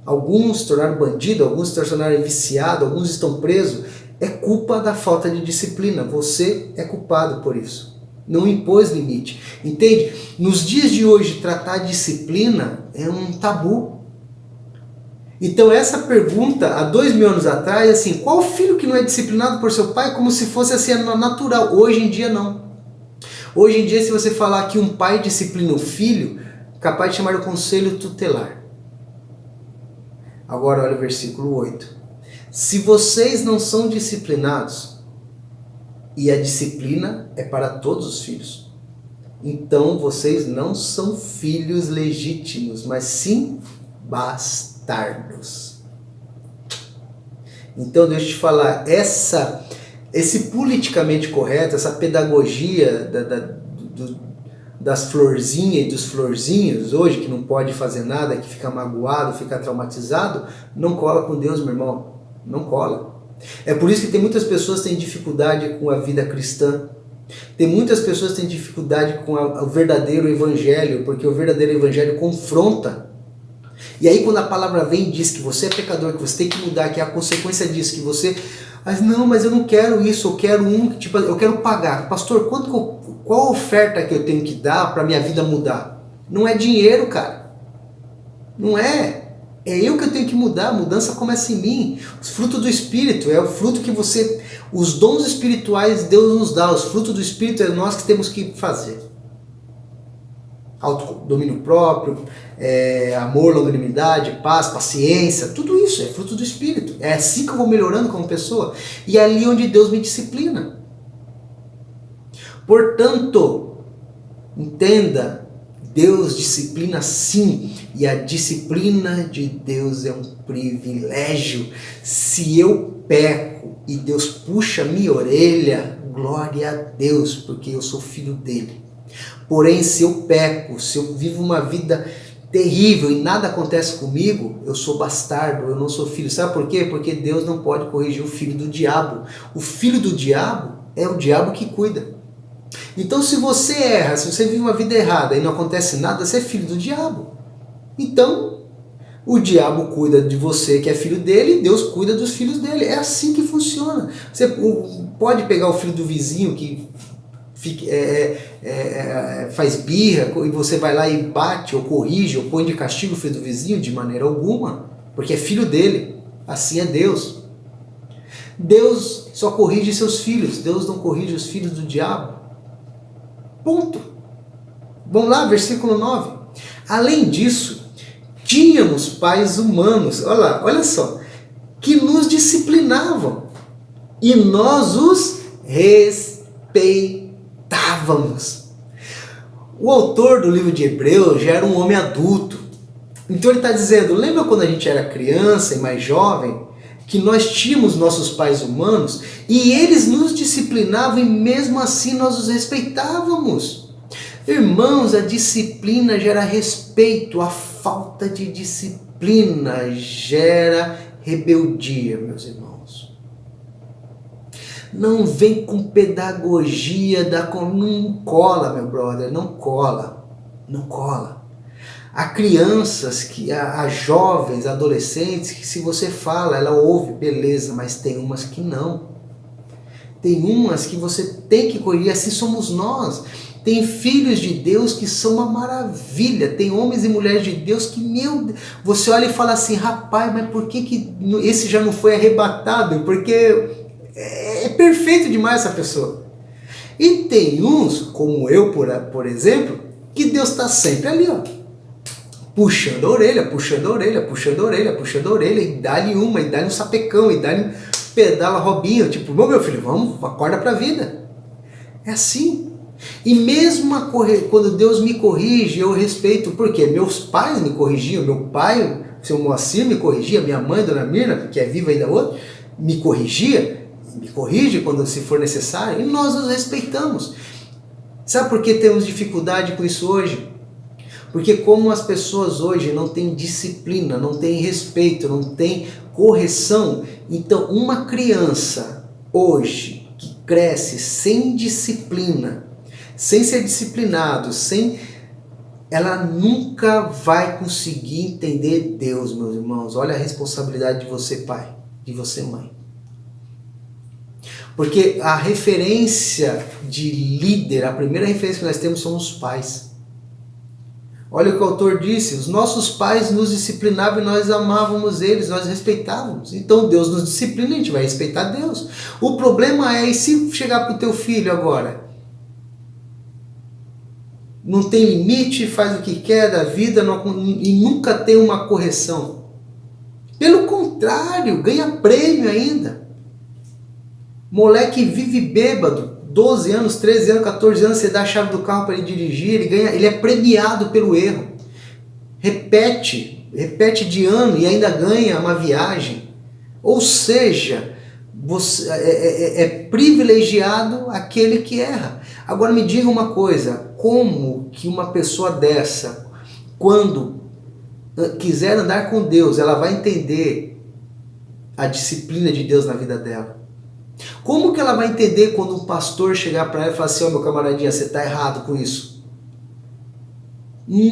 alguns se tornaram bandidos, alguns se tornaram viciados, alguns estão presos, é culpa da falta de disciplina. Você é culpado por isso. Não impôs limite. Entende? Nos dias de hoje, tratar a disciplina é um tabu. Então essa pergunta, há 2000 anos atrás, assim, qual filho que não é disciplinado por seu pai? Como se fosse assim, natural. Hoje em dia não. Hoje em dia, se você falar que um pai disciplina o filho, capaz de chamar o conselho tutelar. Agora olha o versículo 8. Se vocês não são disciplinados, e a disciplina é para todos os filhos, então vocês não são filhos legítimos, mas sim bastardos. Então deixa eu te falar, esse politicamente correto, essa pedagogia das florzinhas e dos florzinhos hoje, que não pode fazer nada, que fica magoado, fica traumatizado, não cola com Deus, meu irmão. Não cola. É por isso que tem muitas pessoas que têm dificuldade com a vida cristã. Tem muitas pessoas que têm dificuldade com o verdadeiro evangelho, porque o verdadeiro evangelho confronta. E aí quando a palavra vem e diz que você é pecador, que você tem que mudar, que é a consequência disso, que você... mas eu não quero isso, eu quero eu quero pagar. Pastor, qual a oferta que eu tenho que dar para minha vida mudar? Não é dinheiro, cara. Não é. É eu que eu tenho que mudar. A mudança começa em mim. Os frutos do Espírito é o fruto que os dons espirituais Deus nos dá. Os frutos do Espírito é nós que temos que fazer. Autodomínio próprio, amor, longanimidade, paz, paciência, tudo isso é fruto do Espírito. É assim que eu vou melhorando como pessoa. E é ali onde Deus me disciplina. Portanto, entenda, Deus disciplina sim, e a disciplina de Deus é um privilégio. Se eu peco e Deus puxa minha orelha, glória a Deus, porque eu sou filho dele. Porém, se eu peco, se eu vivo uma vida terrível e nada acontece comigo, eu sou bastardo, eu não sou filho. Sabe por quê? Porque Deus não pode corrigir o filho do diabo. O filho do diabo é o diabo que cuida. Então se você erra, se você vive uma vida errada e não acontece nada, você é filho do diabo. Então o diabo cuida de você que é filho dele e Deus cuida dos filhos dele. É assim que funciona. Você pode pegar o filho do vizinho que faz birra e você vai lá e bate ou corrige ou põe de castigo o filho do vizinho? De maneira alguma, porque é filho dele. Assim é Deus. Deus só corrige seus filhos, Deus não corrige os filhos do diabo. Ponto. Vamos lá, versículo 9. Além disso, tínhamos pais humanos, olha só, que nos disciplinavam e nós os respeitávamos. O autor do livro de Hebreus já era um homem adulto. Então ele está dizendo, lembra quando a gente era criança e mais jovem, que nós tínhamos nossos pais humanos e eles nos disciplinavam e mesmo assim nós os respeitávamos. Irmãos, a disciplina gera respeito, a falta de disciplina gera rebeldia, meus irmãos. Não vem com pedagogia, não cola, meu brother, não cola, não cola. Há crianças, há jovens, adolescentes, que se você fala, ela ouve, beleza, mas tem umas que não. Tem umas que você tem que corrigir, assim somos nós. Tem filhos de Deus que são uma maravilha. Tem homens e mulheres de Deus que, meu Deus, você olha e fala assim, rapaz, mas por que esse já não foi arrebatado? Porque é perfeito demais essa pessoa. E tem uns, como eu, por exemplo, que Deus está sempre ali, ó, puxando a orelha, puxando a orelha, puxando a orelha, puxando a orelha, e dá-lhe uma, e dá-lhe um sapecão, e dá-lhe pedala Robinho, tipo, bom, meu filho, vamos, acorda pra vida. É assim. E mesmo quando Deus me corrige, eu respeito, porque meus pais me corrigiam, meu pai, o seu Moacir me corrigia, minha mãe, Dona Mirna, que é viva ainda hoje, me corrigia, me corrige quando se for necessário, e nós nos respeitamos. Sabe por que temos dificuldade com isso hoje? Porque como as pessoas hoje não têm disciplina, não têm respeito, não têm correção, então uma criança hoje que cresce sem disciplina, sem ser disciplinado, ela nunca vai conseguir entender Deus, meus irmãos. Olha a responsabilidade de você, pai, de você, mãe. Porque a referência de líder, a primeira referência que nós temos são os pais. Olha o que o autor disse, os nossos pais nos disciplinavam e nós amávamos eles, nós respeitávamos. Então Deus nos disciplina e a gente vai respeitar Deus. O problema é, e se chegar para o teu filho agora? Não tem limite, faz o que quer da vida e nunca tem uma correção. Pelo contrário, ganha prêmio ainda. Moleque vive bêbado, 12 anos, 13 anos, 14 anos, você dá a chave do carro para ele dirigir, ele é premiado pelo erro. Repete de ano e ainda ganha uma viagem. Ou seja, você é privilegiado aquele que erra. Agora me diga uma coisa, como que uma pessoa dessa, quando quiser andar com Deus, ela vai entender a disciplina de Deus na vida dela? Como que ela vai entender quando um pastor chegar para ela e falar assim, ó, meu camaradinha, você está errado com isso?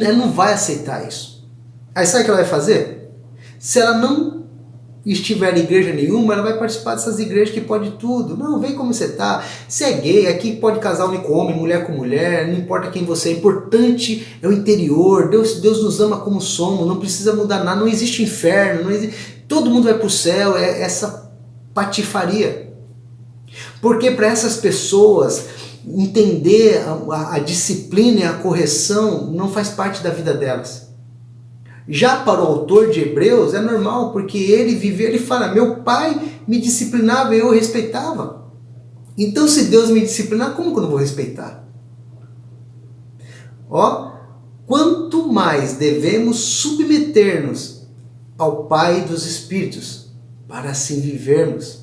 Ela não vai aceitar isso. Aí sabe o que ela vai fazer? Se ela não estiver em igreja nenhuma, ela vai participar dessas igrejas que pode tudo. Não, vem como você está. Se é gay, aqui pode casar homem com homem, mulher com mulher, não importa quem você é. Importante é o interior. Deus nos ama como somos, não precisa mudar nada, não existe inferno, todo mundo vai para o céu, é essa patifaria. Porque para essas pessoas entender a disciplina e a correção não faz parte da vida delas. Já para o autor de Hebreus é normal, porque ele viveu, ele fala, meu pai me disciplinava e eu respeitava. Então se Deus me disciplinar, como que eu não vou respeitar? Ó, quanto mais devemos submeter-nos ao Pai dos Espíritos, para assim vivermos.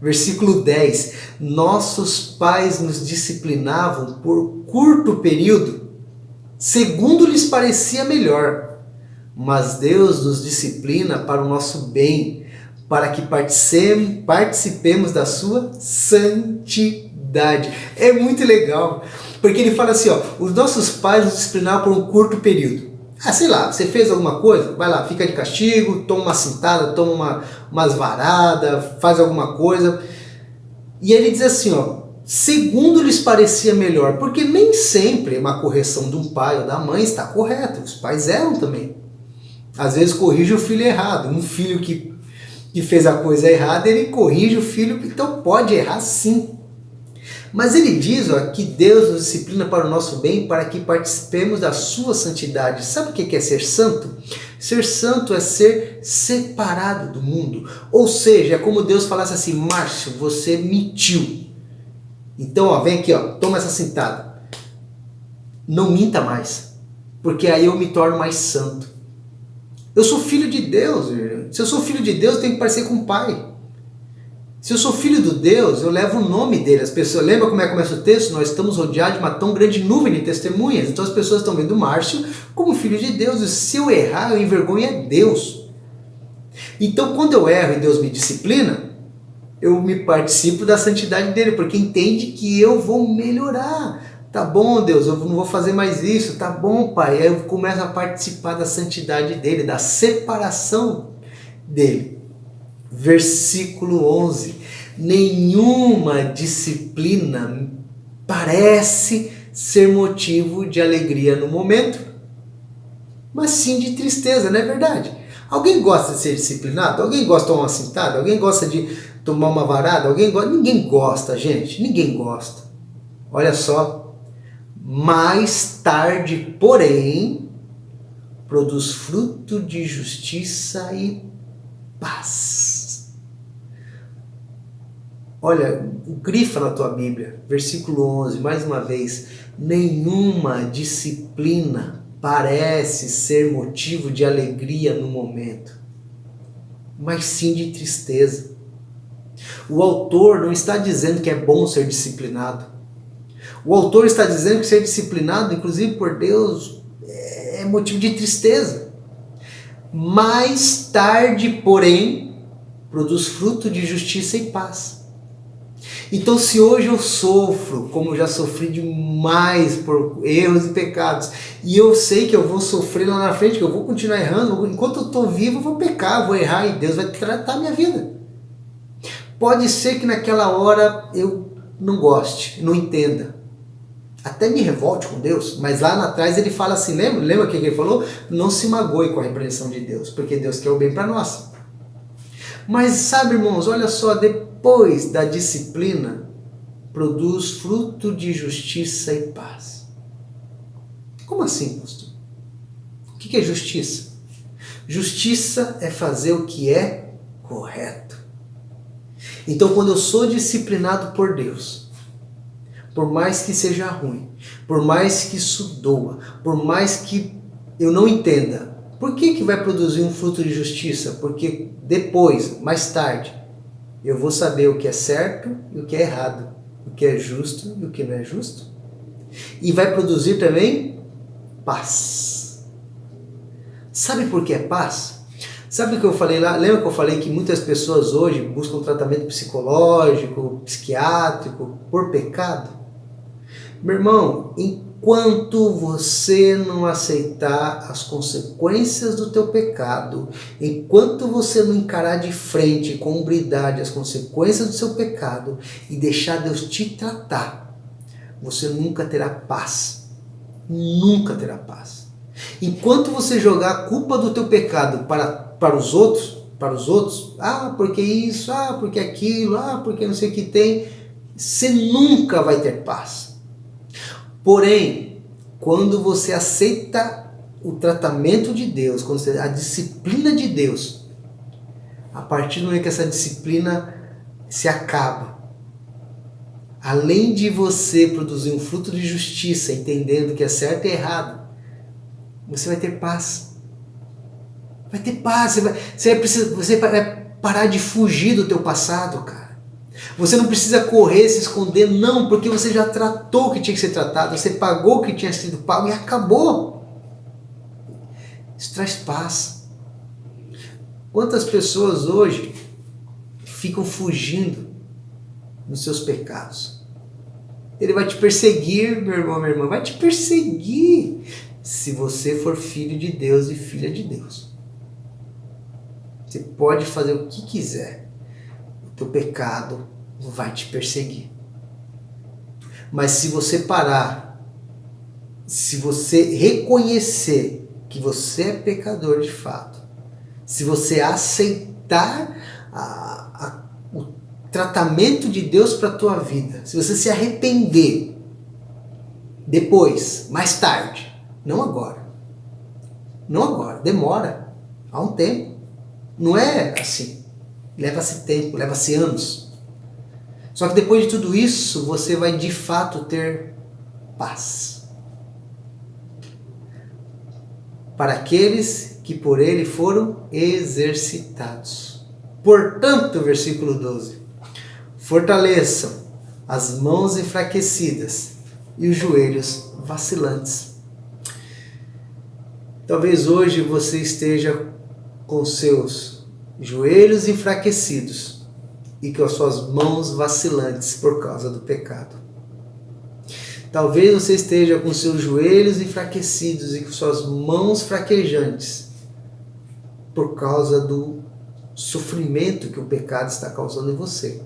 Versículo 10, nossos pais nos disciplinavam por curto período, segundo lhes parecia melhor. Mas Deus nos disciplina para o nosso bem, para que participemos da sua santidade. É muito legal, porque ele fala assim, ó, os nossos pais nos disciplinavam por um curto período. Sei lá, você fez alguma coisa? Vai lá, fica de castigo, toma uma cintada, toma umas varadas, faz alguma coisa. E ele diz assim, ó, segundo lhes parecia melhor, porque nem sempre uma correção de um pai ou da mãe está correta, os pais erram também. Às vezes corrige o filho errado, um filho que fez a coisa errada, ele corrige o filho, então pode errar sim. Mas ele diz, ó, que Deus nos disciplina para o nosso bem, para que participemos da sua santidade. Sabe o que é ser santo? Ser santo é ser separado do mundo. Ou seja, é como Deus falasse assim, Márcio, você mentiu. Então, ó, vem aqui, ó, toma essa cintada. Não minta mais, porque aí eu me torno mais santo. Eu sou filho de Deus. Se eu sou filho de Deus, eu tenho que parecer com o Pai. Se eu sou filho de Deus, eu levo o nome dele. As pessoas, lembra como é que começa o texto? Nós estamos rodeados de uma tão grande nuvem de testemunhas. Então as pessoas estão vendo o Márcio como filho de Deus. E se eu errar, eu envergonho é Deus. Então quando eu erro e Deus me disciplina, eu me participo da santidade dele, porque entende que eu vou melhorar. Tá bom, Deus, eu não vou fazer mais isso. Tá bom, Pai. Aí eu começo a participar da santidade dele, da separação dele. Versículo 11. Nenhuma disciplina parece ser motivo de alegria no momento, mas sim de tristeza, não é verdade? Alguém gosta de ser disciplinado? Alguém gosta de tomar uma cintada? Alguém gosta de tomar uma varada? Ninguém gosta, gente. Ninguém gosta. Olha só. Mais tarde, porém, produz fruto de justiça e paz. Olha, grifa na tua Bíblia, versículo 11, mais uma vez. Nenhuma disciplina parece ser motivo de alegria no momento, mas sim de tristeza. O autor não está dizendo que é bom ser disciplinado. O autor está dizendo que ser disciplinado, inclusive por Deus, é motivo de tristeza. Mais tarde, porém, produz fruto de justiça e paz. Então, se hoje eu sofro, como eu já sofri demais por erros e pecados, e eu sei que eu vou sofrer lá na frente, que eu vou continuar errando, enquanto eu estou vivo eu vou pecar, eu vou errar e Deus vai tratar a minha vida. Pode ser que naquela hora eu não goste, não entenda, até me revolte com Deus, mas lá atrás ele fala assim, lembra o que ele falou? Não se magoe com a repreensão de Deus, porque Deus quer o bem para nós. Mas sabe, irmãos, olha só, depois da disciplina, produz fruto de justiça e paz. Como assim, pastor? O que é justiça? Justiça é fazer o que é correto. Então, quando eu sou disciplinado por Deus, por mais que seja ruim, por mais que isso doa, por mais que eu não entenda, por que vai produzir um fruto de justiça? Porque depois, mais tarde, eu vou saber o que é certo e o que é errado, o que é justo e o que não é justo. E vai produzir também paz. Sabe por que é paz? Sabe o que eu falei lá? Lembra que eu falei que muitas pessoas hoje buscam tratamento psicológico, psiquiátrico, por pecado? Meu irmão, enquanto você não aceitar as consequências do teu pecado, enquanto você não encarar de frente com hombridade as consequências do seu pecado e deixar Deus te tratar, você nunca terá paz. Nunca terá paz. Enquanto você jogar a culpa do teu pecado para os outros, porque isso, porque aquilo, porque não sei o que tem, você nunca vai ter paz. Porém, quando você aceita o tratamento de Deus, a disciplina de Deus, a partir do momento que essa disciplina se acaba, além de você produzir um fruto de justiça, entendendo que é certo e errado, você vai ter paz. Vai ter paz, você vai parar de fugir do teu passado, cara. Você não precisa correr, se esconder, não, porque você já tratou o que tinha que ser tratado, você pagou o que tinha sido pago e acabou. Isso traz paz. Quantas pessoas hoje ficam fugindo dos seus pecados? Ele vai te perseguir, meu irmão, minha irmã, vai te perseguir se você for filho de Deus e filha de Deus. Você pode fazer o que quiser, o teu pecado vai te perseguir. Mas se você parar, se você reconhecer que você é pecador de fato, se você aceitar o tratamento de Deus para a tua vida, se você se arrepender depois, mais tarde, não agora, demora, há um tempo, não é assim, leva-se tempo, leva-se anos. Só que depois de tudo isso, você vai de fato ter paz. Para aqueles que por ele foram exercitados. Portanto, versículo 12, fortaleçam as mãos enfraquecidas e os joelhos vacilantes. Talvez hoje você esteja com seus joelhos enfraquecidos e com as suas mãos vacilantes por causa do pecado. Talvez você esteja com seus joelhos enfraquecidos e com suas mãos fraquejantes por causa do sofrimento que o pecado está causando em você.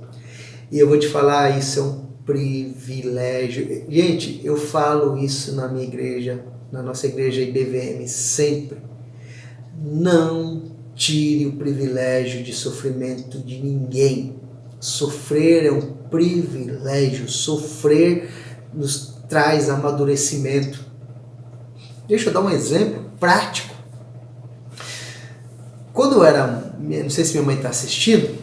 E eu vou te falar, isso é um privilégio. Gente, eu falo isso na minha igreja, na nossa igreja IBVM, sempre. Não tire o privilégio de sofrimento de ninguém. Sofrer é um privilégio. Sofrer nos traz amadurecimento. Deixa eu dar um exemplo prático. Quando eu era, não sei se minha mãe está assistindo,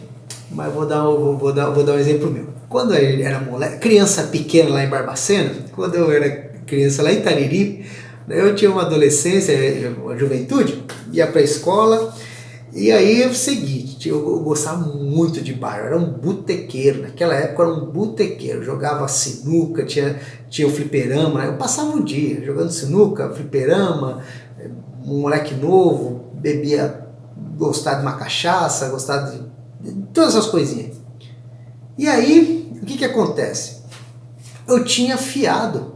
mas vou dar um exemplo meu. Quando eu era moleque, criança pequena lá em Barbacena, quando eu era criança lá em Itariri, eu tinha uma adolescência, uma juventude, ia para a escola, e aí é o seguinte, eu gostava muito de bar, eu era um botequeiro, naquela época eu era um botequeiro, jogava sinuca, tinha o fliperama, eu passava o dia jogando sinuca, fliperama, um moleque novo, bebia, gostava de uma cachaça, gostava de todas essas coisinhas. E aí, o que acontece? Eu tinha fiado.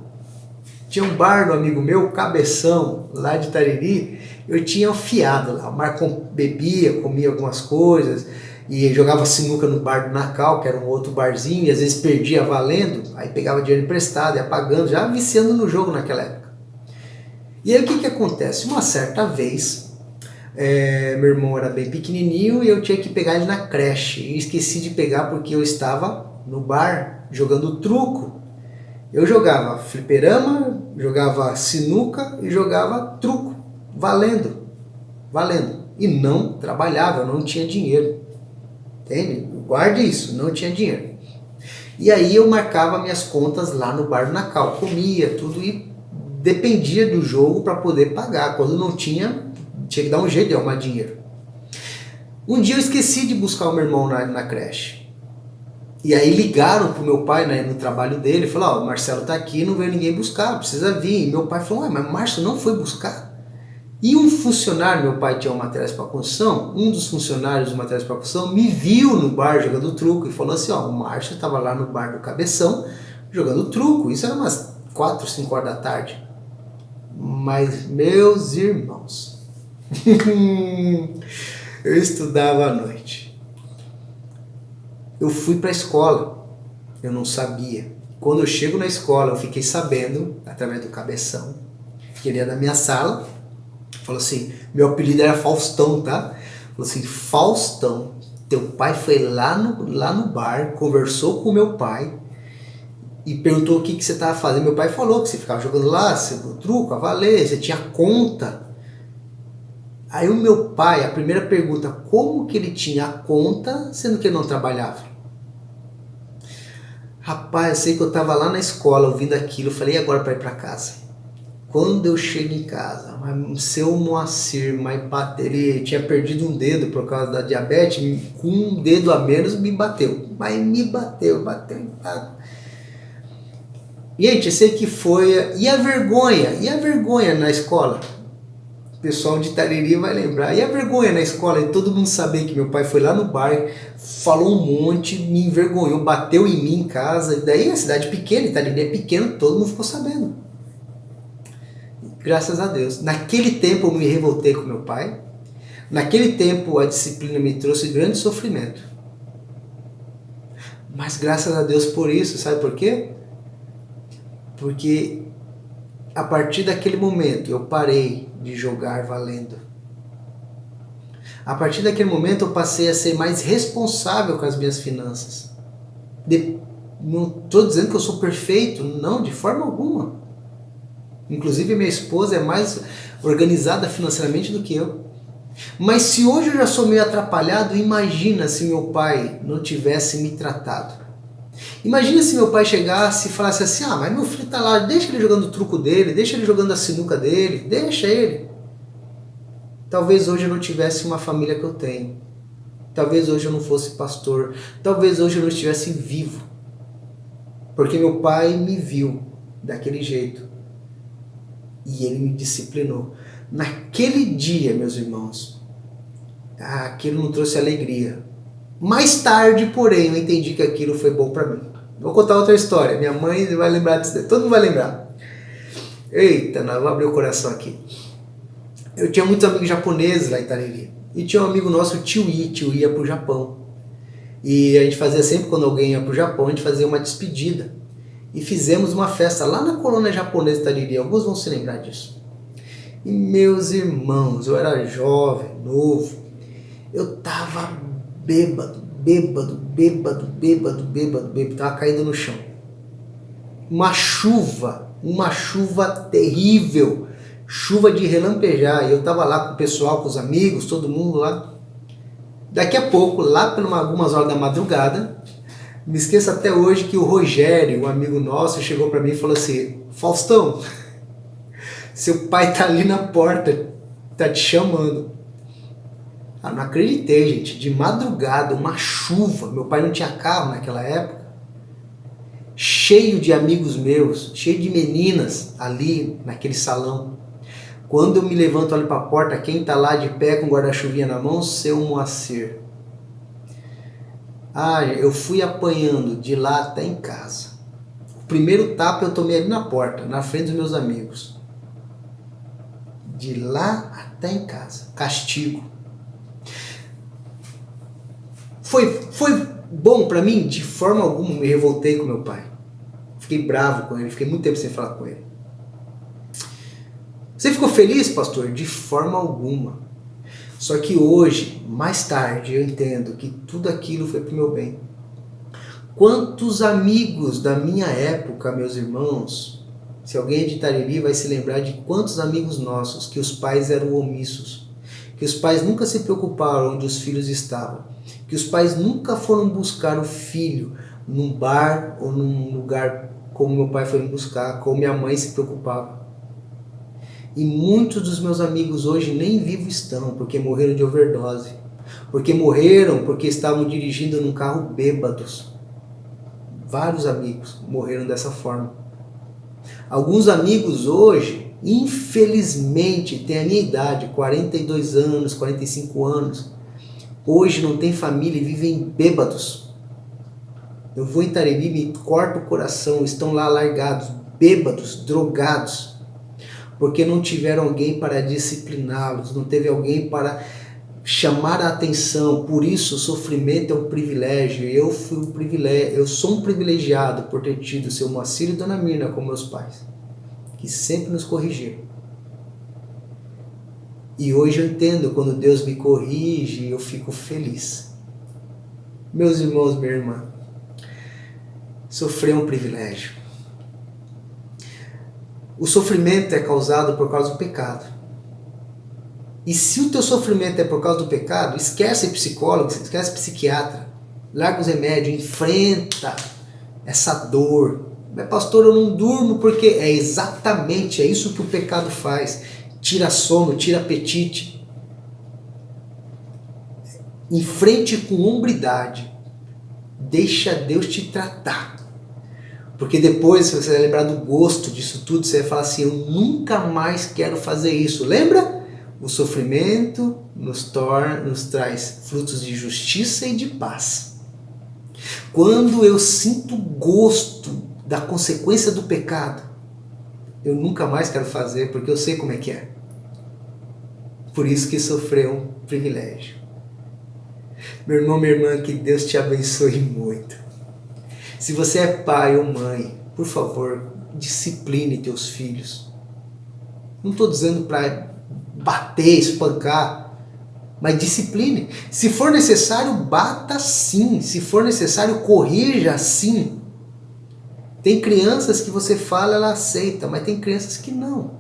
Tinha um bar do amigo meu, Cabeção, lá de Itariri, eu tinha fiado lá. O Marcon bebia, comia algumas coisas, e jogava sinuca no bar do Nacal, que era um outro barzinho, e às vezes perdia valendo, aí pegava dinheiro emprestado, ia pagando, já viciando no jogo naquela época. E aí o que acontece? Uma certa vez, meu irmão era bem pequenininho e eu tinha que pegar ele na creche, e esqueci de pegar porque eu estava no bar jogando truco. Eu jogava fliperama, jogava sinuca e jogava truco, valendo, e não trabalhava, eu não tinha dinheiro, entende? Guarde isso, não tinha dinheiro. E aí eu marcava minhas contas lá no bar do Nacal, comia tudo e dependia do jogo para poder pagar. Quando não tinha que dar um jeito de arrumar dinheiro. Um dia eu esqueci de buscar o meu irmão na creche. E aí ligaram pro meu pai, né, no trabalho dele, falou, o Marcelo tá aqui, não veio ninguém buscar, precisa vir. E meu pai falou, mas o Márcio não foi buscar? E um funcionário, meu pai tinha um materiais para construção, um dos funcionários do materiais para construção me viu no bar jogando truco e falou assim, o Márcio estava lá no bar do Cabeção jogando truco. Isso era umas 4, 5 horas da tarde. Mas, meus irmãos, eu estudava à noite. Eu fui para a escola, eu não sabia. Quando eu chego na escola, eu fiquei sabendo, através do Cabeção, que ele é da minha sala. Falou assim, meu apelido era Faustão, tá? Falou assim, Faustão, teu pai foi lá no bar, conversou com meu pai e perguntou o que você estava fazendo. Meu pai falou que você ficava jogando lá, o truco, a valer, você tinha conta. Aí o meu pai, a primeira pergunta, como que ele tinha a conta, sendo que ele não trabalhava? Rapaz, eu sei que eu estava lá na escola ouvindo aquilo, eu falei, e agora para ir para casa? Quando eu chego em casa, seu Moacir, ele tinha perdido um dedo por causa da diabetes, com um dedo a menos me bateu. Mas me bateu. Gente, eu sei que foi... E a vergonha na escola? O pessoal de Itariri vai lembrar. E a vergonha na escola? E todo mundo saber que meu pai foi lá no bar, falou um monte, me envergonhou, bateu em mim em casa. E daí a cidade pequena, Itariri é pequeno, todo mundo ficou sabendo. Graças a Deus. Naquele tempo eu me revoltei com meu pai. Naquele tempo a disciplina me trouxe grande sofrimento. Mas graças a Deus por isso, sabe por quê? Porque a partir daquele momento eu parei de jogar valendo. A partir daquele momento eu passei a ser mais responsável com as minhas finanças. Não estou dizendo que eu sou perfeito, não, de forma alguma. Inclusive minha esposa é mais organizada financeiramente do que eu. Mas se hoje eu já sou meio atrapalhado, imagina se meu pai não tivesse me tratado. Imagina se meu pai chegasse e falasse assim, mas meu filho tá lá, deixa ele jogando o truco dele, deixa ele jogando a sinuca dele, deixa ele. Talvez hoje eu não tivesse uma família que eu tenho. Talvez hoje eu não fosse pastor. Talvez hoje eu não estivesse vivo. Porque meu pai me viu daquele jeito. E ele me disciplinou. Naquele dia, meus irmãos, aquilo não trouxe alegria. Mais tarde, porém, eu entendi que aquilo foi bom para mim. Vou contar outra história. Minha mãe vai lembrar disso. Todo mundo vai lembrar. Eita, nós vamos abrir o coração aqui. Eu tinha muitos amigos japoneses lá em Itariri. E tinha um amigo nosso, o Tio I ia pro Japão. E a gente fazia sempre, quando alguém ia para o Japão, a gente fazia uma despedida. E fizemos uma festa lá na colônia japonesa de Itariri. Alguns vão se lembrar disso. E meus irmãos, eu era jovem, novo. Eu tava bêbado. Tava caindo no chão. Uma chuva terrível. Chuva de relampejar. E eu tava lá com o pessoal, com os amigos, todo mundo lá. Daqui a pouco, lá por algumas horas da madrugada, me esqueço até hoje que o Rogério, um amigo nosso, chegou para mim e falou assim: Faustão, seu pai tá ali na porta, tá te chamando. Ah, não acreditei, gente. De madrugada, uma chuva. Meu pai não tinha carro naquela época. Cheio de amigos meus, cheio de meninas ali naquele salão. Quando eu me levanto, olho para a porta, quem tá lá de pé com guarda-chuvinha na mão? Seu Moacir. Ah, eu fui apanhando de lá até em casa. O primeiro tapa eu tomei ali na porta, na frente dos meus amigos. De lá até em casa. Castigo. Foi bom para mim? De forma alguma. Me revoltei com meu pai. Fiquei bravo com ele, fiquei muito tempo sem falar com ele. Você ficou feliz, pastor? De forma alguma. Só que hoje, mais tarde, eu entendo que tudo aquilo foi para o meu bem. Quantos amigos da minha época, meus irmãos, se alguém é de Itariri vai se lembrar de quantos amigos nossos que os pais eram omissos, que os pais nunca se preocuparam onde os filhos estavam, que os pais nunca foram buscar o filho num bar ou num lugar como meu pai foi me buscar, como minha mãe se preocupava. E muitos dos meus amigos hoje nem vivos estão, porque morreram de overdose. Porque morreram porque estavam dirigindo num carro bêbados. Vários amigos morreram dessa forma. Alguns amigos hoje, infelizmente, têm a minha idade, 42 anos, 45 anos. Hoje não tem família e vivem bêbados. Eu vou em Itariri, me corto o coração, estão lá largados, bêbados, drogados. Porque não tiveram alguém para discipliná-los, não teve alguém para chamar a atenção. Por isso o sofrimento é um privilégio. Eu sou um privilegiado por ter tido seu Moacir e Dona Mirna como meus pais, que sempre nos corrigiram. E hoje eu entendo, quando Deus me corrige, eu fico feliz. Meus irmãos, minha irmã, sofrer é um privilégio. O sofrimento é causado por causa do pecado. E se o teu sofrimento é por causa do pecado, esquece psicólogo, esquece psiquiatra. Larga os remédios, enfrenta essa dor. Mas pastor, eu não durmo porque é isso que o pecado faz. Tira sono, tira apetite. Enfrente com hombridade. Deixa Deus te tratar. Porque depois você vai lembrar do gosto disso tudo, você vai falar assim: eu nunca mais quero fazer isso. Lembra? O sofrimento nos traz frutos de justiça e de paz. Quando eu sinto gosto da consequência do pecado, eu nunca mais quero fazer, porque eu sei como é que é. Por isso que sofrer é um privilégio. Meu irmão, minha irmã, que Deus te abençoe muito. Se você é pai ou mãe, por favor, discipline teus filhos. Não estou dizendo para bater, espancar, mas discipline. Se for necessário, bata sim. Se for necessário, corrija sim. Tem crianças que você fala, ela aceita, mas tem crianças que não.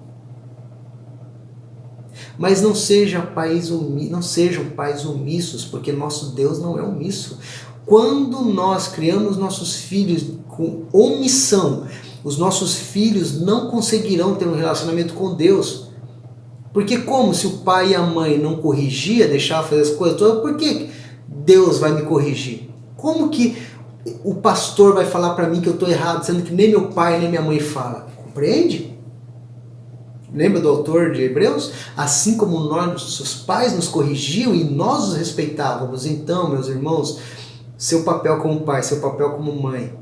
Mas não sejam pais omissos, porque nosso Deus não é omisso. Quando nós criamos nossos filhos com omissão, os nossos filhos não conseguirão ter um relacionamento com Deus. Porque como se o pai e a mãe não corrigia, deixava fazer as coisas todas, por que Deus vai me corrigir? Como que o pastor vai falar para mim que eu estou errado, sendo que nem meu pai nem minha mãe fala? Compreende? Lembra do autor de Hebreus? Assim como nossos pais nos corrigiam e nós os respeitávamos. Então, meus irmãos, seu papel como pai, seu papel como mãe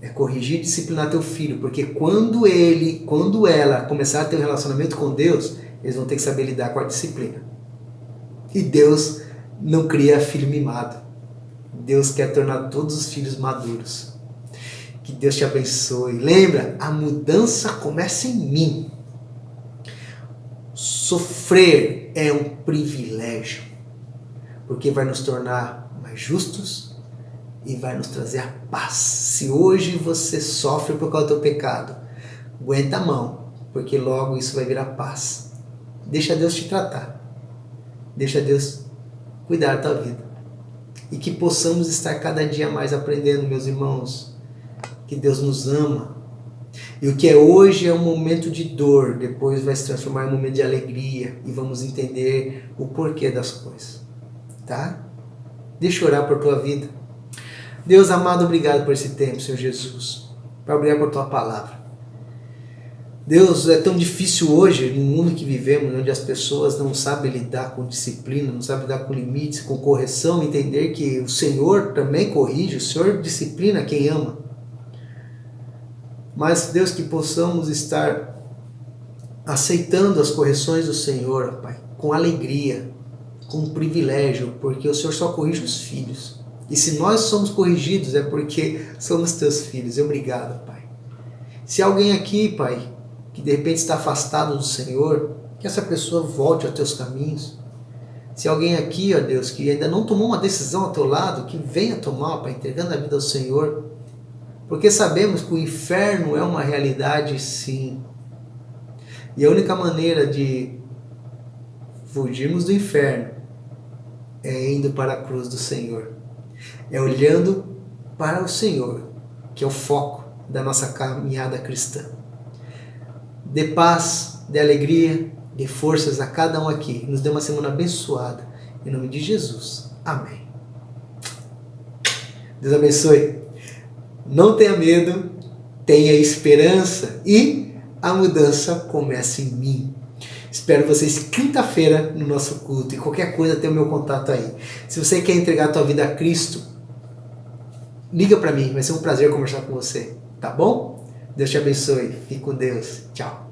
é corrigir e disciplinar teu filho, porque quando ela começar a ter um relacionamento com Deus, eles vão ter que saber lidar com a disciplina. E Deus não cria filho mimado. Deus quer tornar todos os filhos maduros. Que Deus te abençoe. Lembra, a mudança começa em mim. Sofrer é um privilégio, porque vai nos tornar mais justos e vai nos trazer a paz. Se hoje você sofre por causa do teu pecado, aguenta a mão, porque logo isso vai virar paz. Deixa Deus te tratar. Deixa Deus cuidar da tua vida. E que possamos estar cada dia mais aprendendo, meus irmãos, que Deus nos ama. E o que é hoje é um momento de dor, depois vai se transformar em um momento de alegria e vamos entender o porquê das coisas. Tá? Deixa eu orar por tua vida. Deus amado, obrigado por esse tempo, Senhor Jesus. Obrigado por tua palavra. Deus, é tão difícil hoje, no mundo que vivemos, onde as pessoas não sabem lidar com disciplina, não sabem lidar com limites, com correção, entender que o Senhor também corrige, o Senhor disciplina quem ama. Mas, Deus, que possamos estar aceitando as correções do Senhor, Pai, com alegria, com privilégio, porque o Senhor só corrige os filhos. E se nós somos corrigidos é porque somos teus filhos. Obrigado, Pai. Se alguém aqui, Pai, que de repente está afastado do Senhor, que essa pessoa volte aos teus caminhos. Se alguém aqui, ó Deus, que ainda não tomou uma decisão ao teu lado, que venha tomar, Pai, entregando a vida ao Senhor. Porque sabemos que o inferno é uma realidade, sim. E a única maneira de fugirmos do inferno é indo para a cruz do Senhor. É olhando para o Senhor, que é o foco da nossa caminhada cristã. Dê paz, dê alegria, dê forças a cada um aqui. Nos dê uma semana abençoada. Em nome de Jesus. Amém. Deus abençoe. Não tenha medo, tenha esperança e a mudança começa em mim. Espero vocês quinta-feira no nosso culto e qualquer coisa tem o meu contato aí. Se você quer entregar a tua vida a Cristo, liga para mim, vai ser um prazer conversar com você, tá bom? Deus te abençoe, fique com Deus, tchau.